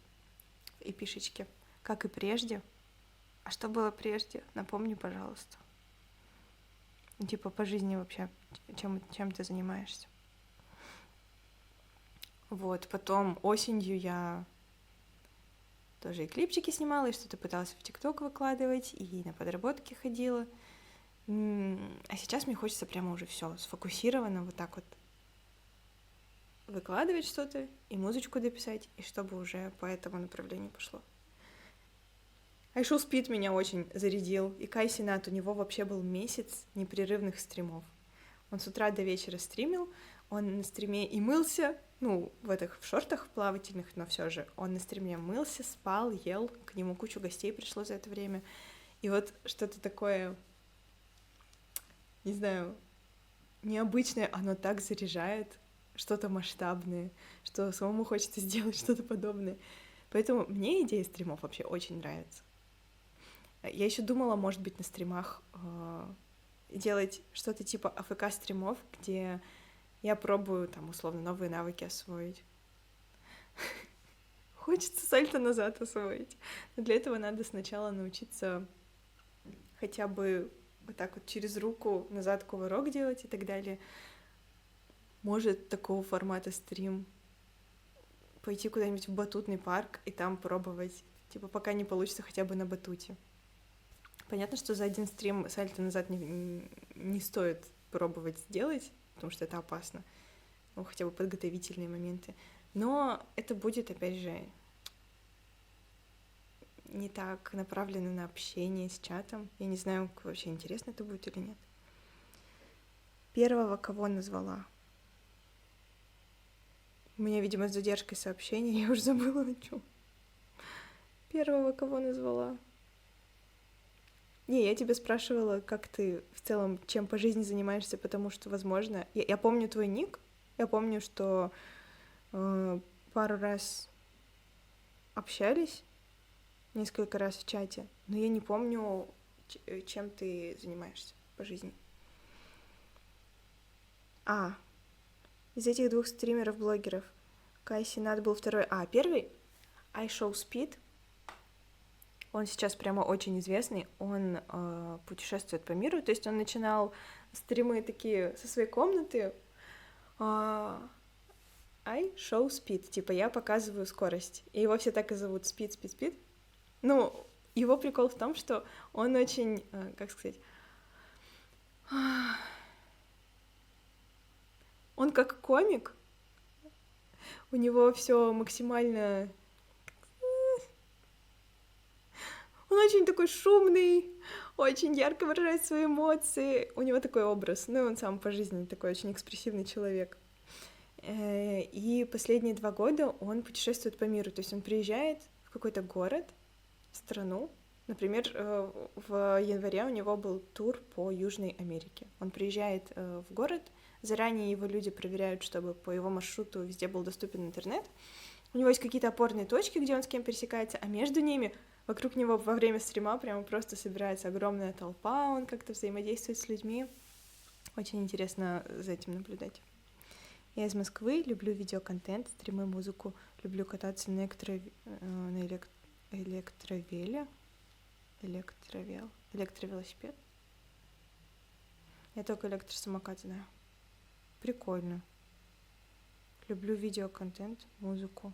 и пишечки, как и прежде. А что было прежде? Напомни, пожалуйста. Типа по жизни вообще, чем ты занимаешься. Вот, потом осенью я тоже и клипчики снимала, и что-то пыталась в ТикТок выкладывать, и на подработки ходила. А сейчас мне хочется прямо уже все сфокусированно вот так вот выкладывать что-то и музычку дописать, и чтобы уже по этому направлению пошло. Айшул Спид меня очень зарядил, и Кай Сенат, у него вообще был месяц непрерывных стримов. Он с утра до вечера стримил, он на стриме и мылся, ну, в шортах плавательных, но все же он на стриме мылся, спал, ел, к нему кучу гостей пришло за это время. И вот что-то такое, не знаю, необычное, оно так заряжает, что-то масштабное, что самому хочется сделать что-то подобное. Поэтому мне идея стримов вообще очень нравится. Я еще думала, может быть, на стримах делать что-то типа АФК-стримов, где я пробую, там, условно, новые навыки освоить. Хочется сальто назад освоить. Но для этого надо сначала научиться хотя бы вот так вот через руку назад кувырок делать и так далее. Может, такого формата стрим пойти куда-нибудь в батутный парк и там пробовать, типа, пока не получится хотя бы на батуте. Понятно, что за один стрим сальто назад не стоит пробовать сделать, потому что это опасно. Ну, хотя бы подготовительные моменты. Но это будет, опять же, не так направлено на общение с чатом. Я не знаю, вообще интересно это будет или нет. Первого кого назвала? У меня, видимо, с задержкой сообщений, я уже забыла о чем. Первого кого назвала? Не, я тебя спрашивала, как ты в целом, чем по жизни занимаешься, потому что, возможно... Я помню твой ник, я помню, что пару раз общались, несколько раз в чате, но я не помню, чем ты занимаешься по жизни. Из этих 2 стримеров-блогеров Кай Сенат был второй. Первый iShow Speed. Он сейчас прямо очень известный. Он путешествует по миру. То есть он начинал стримы такие со своей комнаты. iShow Speed. Типа я показываю скорость. И его все так и зовут. Speed. Ну, его прикол в том, что он очень, как сказать... Он как комик, у него все максимально... Он очень такой шумный, очень ярко выражает свои эмоции, у него такой образ, ну и он сам по жизни такой очень экспрессивный человек. И последние 2 года он путешествует по миру. То есть он приезжает в какой-то город, страну. Например, в январе у него был тур по Южной Америке. Он приезжает в город, заранее его люди проверяют, чтобы по его маршруту везде был доступен интернет. У него есть какие-то опорные точки, где он с кем пересекается, а между ними, вокруг него во время стрима прямо просто собирается огромная толпа, он как-то взаимодействует с людьми. Очень интересно за этим наблюдать. Я из Москвы, люблю видеоконтент, стримы, музыку, люблю кататься на электровелосипед. Я только электросамокат знаю. Прикольно. Люблю видеоконтент, музыку,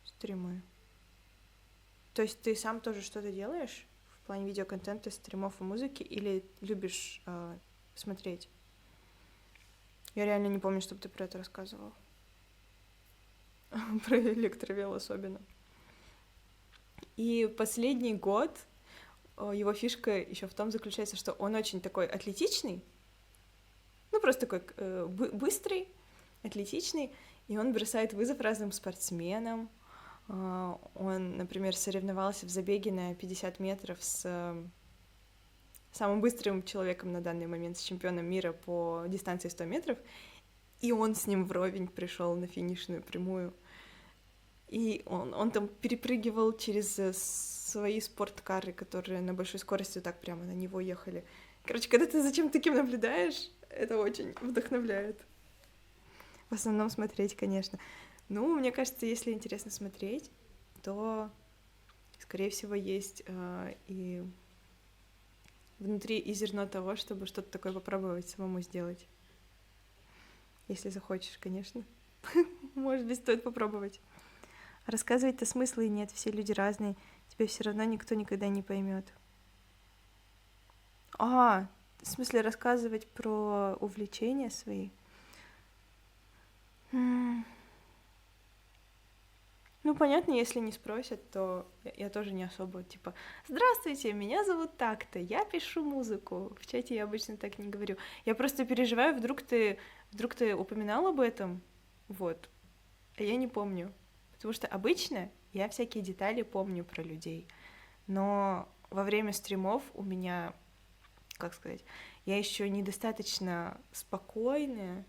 стримы. То есть ты сам тоже что-то делаешь в плане видеоконтента, стримов и музыки, или любишь смотреть? Я реально не помню, чтобы ты про это рассказывал. Про электровел особенно. И последний год его фишка еще в том заключается, что он очень такой атлетичный, ну просто такой быстрый, атлетичный, и он бросает вызов разным спортсменам. Он, например, соревновался в забеге на 50 метров с самым быстрым человеком на данный момент, с чемпионом мира по дистанции 100 метров, и он с ним вровень пришел на финишную прямую. И он там перепрыгивал через свои спорткары, которые на большой скорости так прямо на него ехали. Короче, когда ты за чем таким наблюдаешь, это очень вдохновляет. В основном смотреть, конечно. Ну, мне кажется, если интересно смотреть, то, скорее всего, есть и внутри и зерно того, чтобы что-то такое попробовать самому сделать. Если захочешь, конечно. Может быть, стоит попробовать. Рассказывать-то смысла и нет, все люди разные, тебя все равно никто никогда не поймет. В смысле рассказывать про увлечения свои? Ну, понятно, если не спросят, то я тоже не особо, типа, здравствуйте, меня зовут так-то, я пишу музыку. В чате я обычно так не говорю. Я просто переживаю, вдруг ты упоминал об этом, вот, а я не помню. Потому что обычно я всякие детали помню про людей, но во время стримов у меня, как сказать, я еще недостаточно спокойная,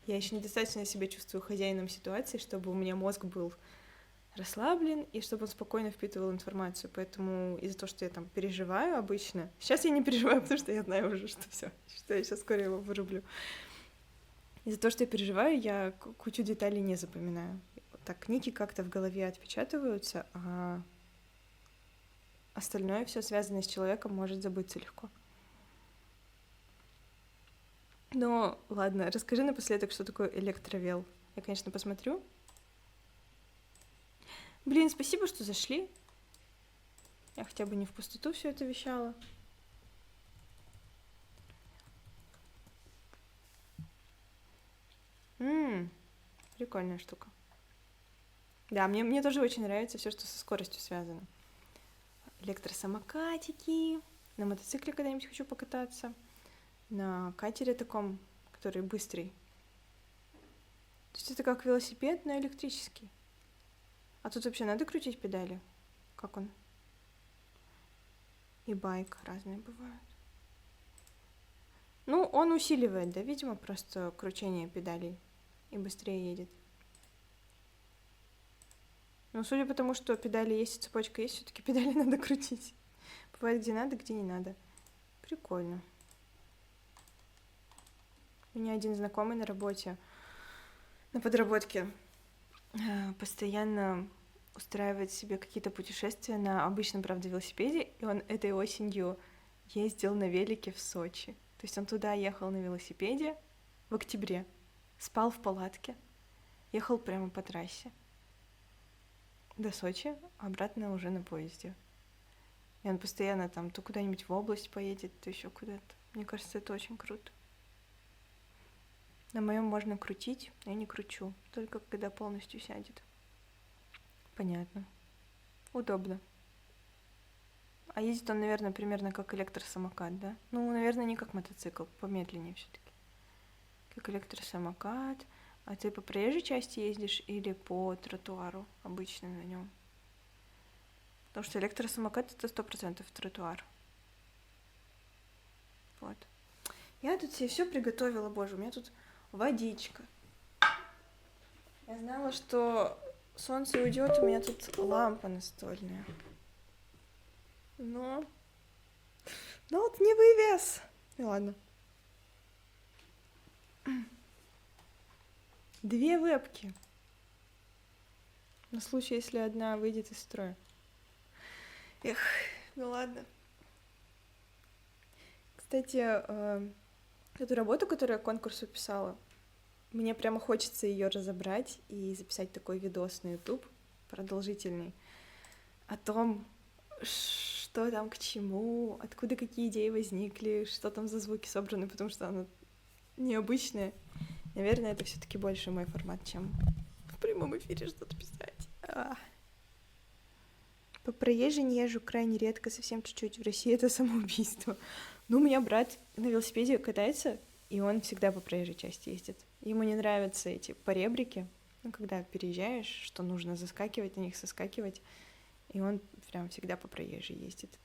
я еще недостаточно себя чувствую хозяином ситуации, чтобы у меня мозг был расслаблен и чтобы он спокойно впитывал информацию. Поэтому из-за того, что я там переживаю обычно, сейчас я не переживаю, потому что я знаю уже, что все, что я сейчас скоро его вырублю. Из-за того, что я переживаю, я кучу деталей не запоминаю. Так, нити как-то в голове отпечатываются, а остальное все связанное с человеком может забыться легко. Но ладно, расскажи напоследок, что такое электровел. Я, конечно, посмотрю. Блин, спасибо, что зашли. Я хотя бы не в пустоту все это вещала. Прикольная штука. Да, мне тоже очень нравится все, что со скоростью связано. Электросамокатики. На мотоцикле когда-нибудь хочу покататься. На катере таком, который быстрый. То есть это как велосипед, но электрический. А тут вообще надо крутить педали? Как он? И байк разные бывают. Ну, он усиливает, да, видимо, просто кручение педалей. И быстрее едет. Но судя по тому, что педали есть и цепочка есть, все-таки педали надо крутить. Бывает, где надо, где не надо. Прикольно. У меня один знакомый на работе, на подработке, постоянно устраивает себе какие-то путешествия на обычном, правда, велосипеде, и он этой осенью ездил на велике в Сочи. То есть он туда ехал на велосипеде в октябре, спал в палатке, ехал прямо по трассе до Сочи, а обратно уже на поезде. И он постоянно там то куда-нибудь в область поедет, то еще куда-то. Мне кажется, это очень круто. На моем можно крутить, но я не кручу, только когда полностью сядет. Понятно. Удобно. А ездит он, наверное, примерно как электросамокат, да? Ну, наверное, не как мотоцикл, помедленнее все-таки. Как электросамокат. А ты по проезжей части ездишь или по тротуару обычно на нем? Потому что электросамокат это 100% тротуар. Вот. Я тут себе все приготовила, боже, у меня тут водичка. Я знала, что солнце уйдет, у меня тут лампа настольная. Но вот не вывез. Ну ладно. 2 вебки. На случай, если одна выйдет из строя. Эх, ну ладно. Кстати, эту работу, которую я к конкурсу писала, мне прямо хочется ее разобрать и записать такой видос на YouTube продолжительный о том, что там к чему, откуда какие идеи возникли, что там за звуки собраны, потому что она необычная. Наверное, это все-таки больше мой формат, чем в прямом эфире что-то писать. По проезжей не езжу крайне редко, совсем чуть-чуть. В России это самоубийство. Ну, у меня брат на велосипеде катается, и он всегда по проезжей части ездит. Ему не нравятся эти поребрики, ну, когда переезжаешь, что нужно заскакивать на них, соскакивать, и он прям всегда по проезжей ездит.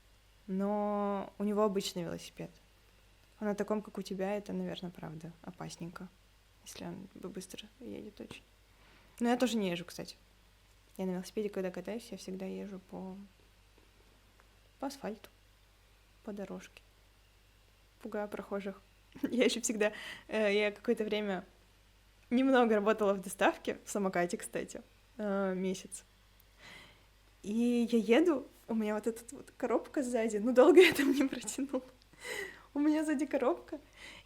Но у него обычный велосипед. Он на таком, как у тебя, это, наверное, правда опасненько, если он быстро едет очень. Но я тоже не езжу, кстати. Я на велосипеде, когда катаюсь, я всегда езжу по асфальту, по дорожке. Пугаю прохожих. Я еще всегда... Я какое-то время немного работала в доставке, в самокате, кстати, месяц. И я еду, у меня вот эта вот коробка сзади, ну долго я там не протянула. У меня сзади коробка,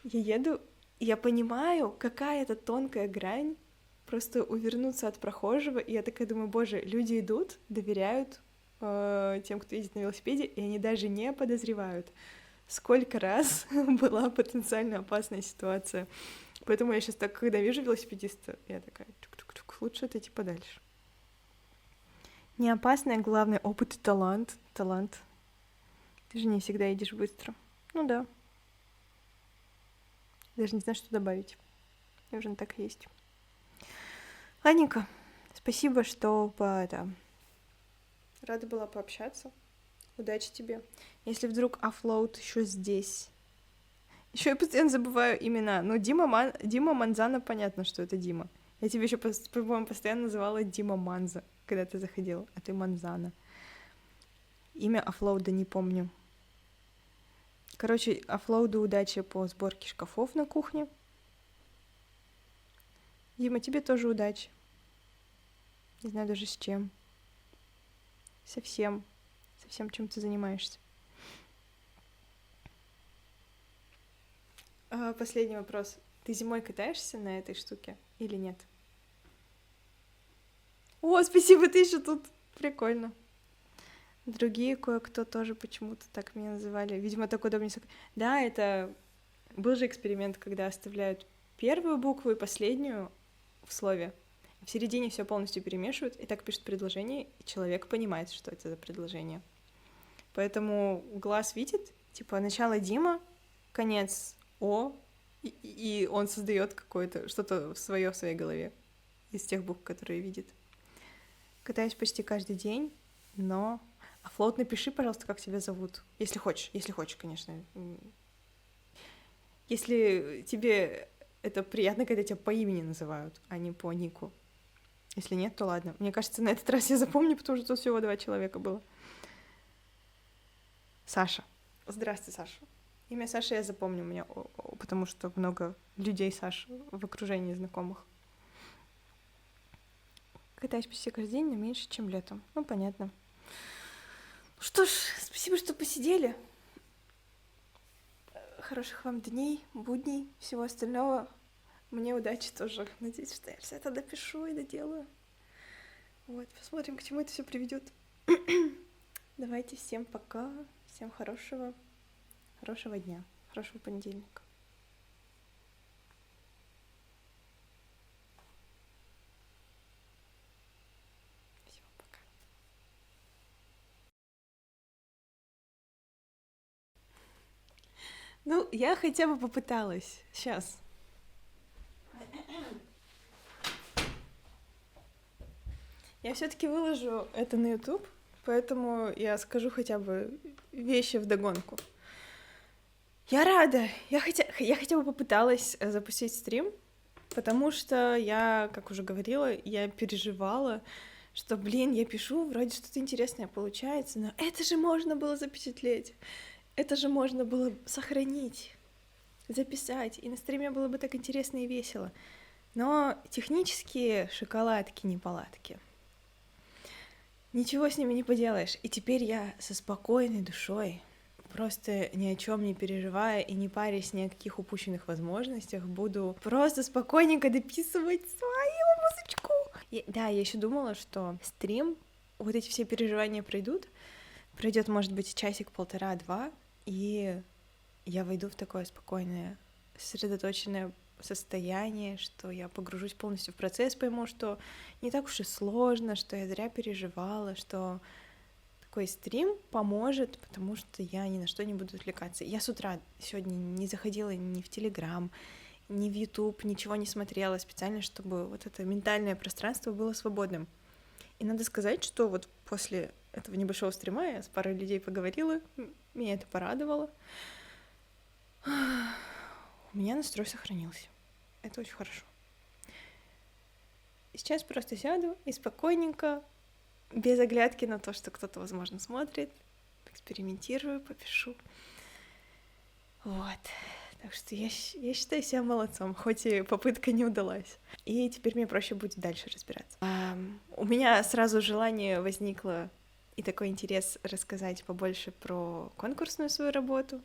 я еду, и я понимаю, какая это тонкая грань, просто увернуться от прохожего, и я такая думаю, боже, люди идут, доверяют тем, кто едет на велосипеде, и они даже не подозревают, сколько раз была потенциально опасная ситуация. Поэтому я сейчас так, когда вижу велосипедиста, я такая, лучше отойти подальше. Не опасное, главное, опыт и талант. Талант. Ты же не всегда едешь быстро. Ну да. Даже не знаю, что добавить. Наверное, так и есть. Ладненько. Спасибо, что Рада была пообщаться. Удачи тебе. Если вдруг оффлоуд еще здесь. Еще я постоянно забываю имена. Ну, Дима Манзана, понятно, что это Дима. Я тебе еще, по-моему, постоянно называла Дима Манза, когда ты заходил, а ты Манзана. Имя оффлоуда не помню. Короче, оффлоуду удачи по сборке шкафов на кухне. Дима, тебе тоже удачи. Не знаю даже с чем. Совсем, чем ты занимаешься. Последний вопрос. Ты зимой катаешься на этой штуке или нет? О, спасибо, ты еще тут. Прикольно. Другие кое-кто тоже почему-то так меня называли. Видимо, так удобнее. Да, это был же эксперимент, когда оставляют первую букву и последнюю в слове. В середине все полностью перемешивают, и так пишут предложение, и человек понимает, что это за предложение. Поэтому глаз видит, типа, начало Дима, конец О, и он создает какое-то что-то свое в своей голове из тех букв, которые видит. Катаюсь почти каждый день, но... Оффлоуд, напиши, пожалуйста, как тебя зовут. Если хочешь, конечно. Если тебе это приятно, когда тебя по имени называют, а не по нику. Если нет, то ладно. Мне кажется, на этот раз я запомню, потому что тут всего 2 человека было. Саша. Здравствуй, Саша. Имя Саши я запомню, у меня, потому что много людей Саш в окружении знакомых. Катаюсь почти каждый день, но меньше, чем летом. Ну, понятно. Что ж, спасибо, что посидели. Хороших вам дней, будней, всего остального. Мне удачи тоже. Надеюсь, что я все это допишу и доделаю. Вот, посмотрим, к чему это все приведет. Давайте, всем пока, всем хорошего дня, хорошего понедельника. Всего пока. Ну, я хотя бы попыталась. Сейчас. Я все-таки выложу это на YouTube, поэтому я скажу хотя бы вещи вдогонку. Я рада. Я хотя бы попыталась запустить стрим, потому что я, как уже говорила, я переживала, что, я пишу, вроде что-то интересное получается, но это же можно было запечатлеть, это же можно было сохранить, записать, и на стриме было бы так интересно и весело. Но технические шоколадки-неполадки. Ничего с ними не поделаешь. И теперь я со спокойной душой, просто ни о чем не переживая и не парясь ни о каких упущенных возможностях, буду просто спокойненько дописывать свою музычку. Да, я еще думала, что стрим, вот эти все переживания пройдет, может быть, часик, полтора-два, и я войду в такое спокойное, сосредоточенное состояние, что я погружусь полностью в процесс, пойму, что не так уж и сложно, что я зря переживала, что такой стрим поможет, потому что я ни на что не буду отвлекаться. Я с утра сегодня не заходила ни в Телеграм, ни в YouTube, ничего не смотрела специально, чтобы вот это ментальное пространство было свободным. И надо сказать, что вот после этого небольшого стрима я с парой людей поговорила, меня это порадовало. У меня настрой сохранился. Это очень хорошо. Сейчас просто сяду и спокойненько, без оглядки на то, что кто-то, возможно, смотрит, экспериментирую, попишу. Вот. Так что я считаю себя молодцом, хоть и попытка не удалась. И теперь мне проще будет дальше разбираться. У меня сразу желание возникло и такой интерес рассказать побольше про конкурсную свою работу,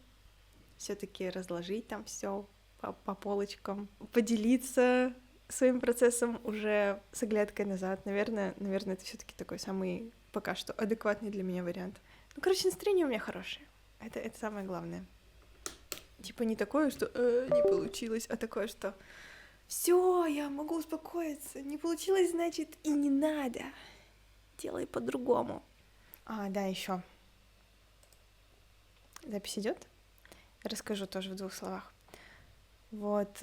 все-таки разложить там все по полочкам, поделиться своим процессом уже с оглядкой назад. Наверное, это все-таки такой самый пока что адекватный для меня вариант. Настроение у меня хорошее. Это самое главное. Типа не такое, что не получилось, а такое, что все, я могу успокоиться. Не получилось, значит, и не надо. Делай по-другому. Да, еще. Запись идет? Расскажу тоже в 2 словах. Вот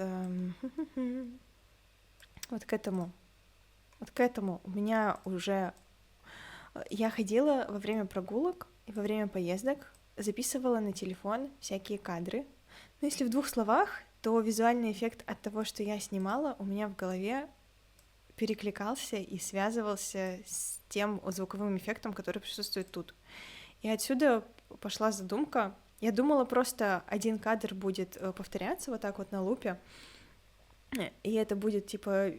к этому у меня уже... Я ходила во время прогулок и во время поездок, записывала на телефон всякие кадры. Но если в 2 словах, то визуальный эффект от того, что я снимала, у меня в голове перекликался и связывался с тем звуковым эффектом, который присутствует тут. И отсюда пошла задумка. Я думала, просто один кадр будет повторяться вот так вот на лупе, и это будет типа,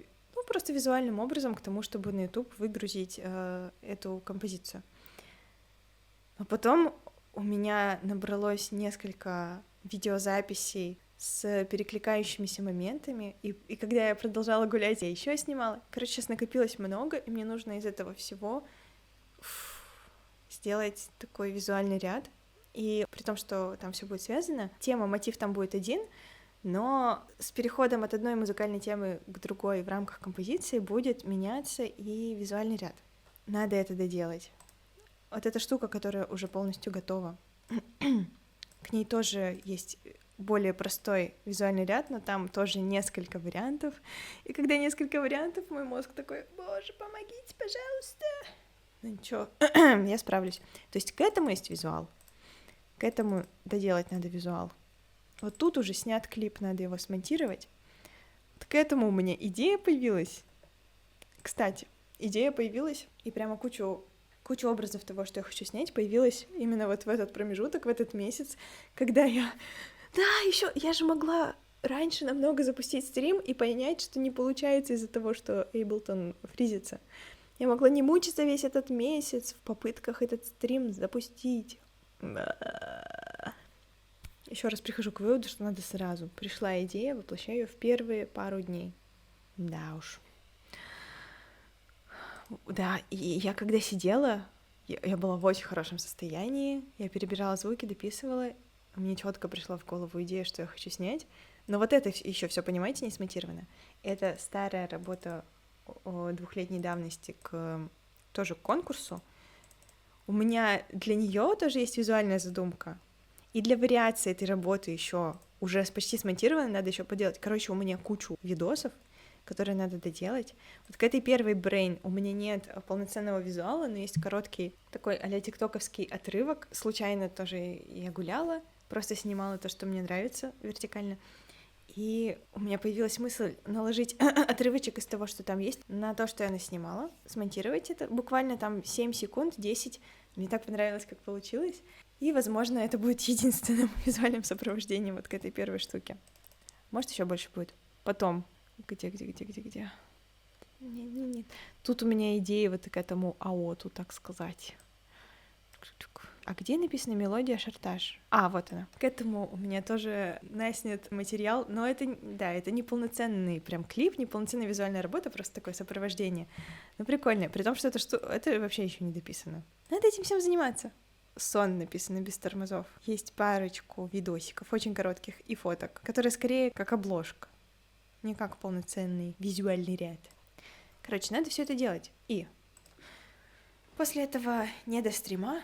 просто визуальным образом к тому, чтобы на YouTube выгрузить эту композицию. Но потом у меня набралось несколько видеозаписей с перекликающимися моментами, и когда я продолжала гулять, я еще снимала. Сейчас накопилось много, и мне нужно из этого всего сделать такой визуальный ряд. И при том, что там все будет связано, мотив там будет один, но с переходом от одной музыкальной темы к другой в рамках композиции будет меняться и визуальный ряд. Надо это доделать. Вот эта штука, которая уже полностью готова. К ней тоже есть более простой визуальный ряд, но там тоже несколько вариантов. И когда несколько вариантов, мой мозг такой: боже, помогите, пожалуйста. Ну ничего, я справлюсь. То есть к этому есть визуал. К этому доделать надо визуал. Вот тут уже снят клип, надо его смонтировать. Вот к этому у меня идея появилась. Кстати, идея появилась, и прямо кучу образов того, что я хочу снять, появилась именно вот в этот промежуток, в этот месяц, когда я же могла раньше намного запустить стрим и понять, что не получается из-за того, что Ableton фризится. Я могла не мучиться весь этот месяц в попытках этот стрим запустить. Еще раз прихожу к выводу, что надо сразу. Пришла идея, воплощаю ее в первые пару дней. Да уж. Да, и я когда сидела, я была в очень хорошем состоянии, я перебирала звуки, дописывала, мне четко пришла в голову идея, что я хочу снять. Но вот это еще все, понимаете, не смонтировано. Это старая работа 2-летней давности тоже к конкурсу. У меня для нее тоже есть визуальная задумка. И для вариации этой работы еще уже почти смонтировано, надо еще поделать. У меня кучу видосов, которые надо доделать. Вот к этой первой Brain у меня нет полноценного визуала, но есть короткий такой а-ля тиктоковский отрывок. Случайно тоже я гуляла, просто снимала то, что мне нравится вертикально. И у меня появилась мысль наложить отрывочек из того, что там есть, на то, что я наснимала, смонтировать это, буквально там 7 секунд, 10. Мне так понравилось, как получилось. И, возможно, это будет единственным визуальным сопровождением вот к этой первой штуке. Может, еще больше будет. Потом. Где? Нет. Тут у меня идея вот к этому АОТу, так сказать. А где написана мелодия шартаж? А, вот она. К этому у меня тоже наснят материал, но это, да, это не полноценный прям клип, не полноценная визуальная работа, просто такое сопровождение. Но прикольно, при том, что это вообще еще не дописано. Надо этим всем заниматься. Сон написано без тормозов. Есть парочку видосиков, очень коротких, и фоток, которые скорее как обложка, не как полноценный визуальный ряд. Короче, надо все это делать. И после этого не до стрима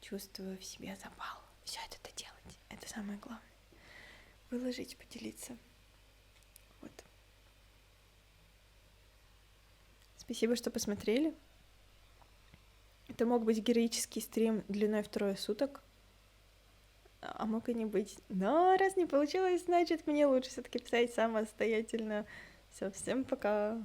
чувствую в себе запал все это доделать. Это самое главное. Выложить, поделиться. Вот. Спасибо, что посмотрели. Это мог быть героический стрим длиной в 3 суток, а мог и не быть. Но раз не получилось, значит, мне лучше все-таки писать самостоятельно. Все, всем пока.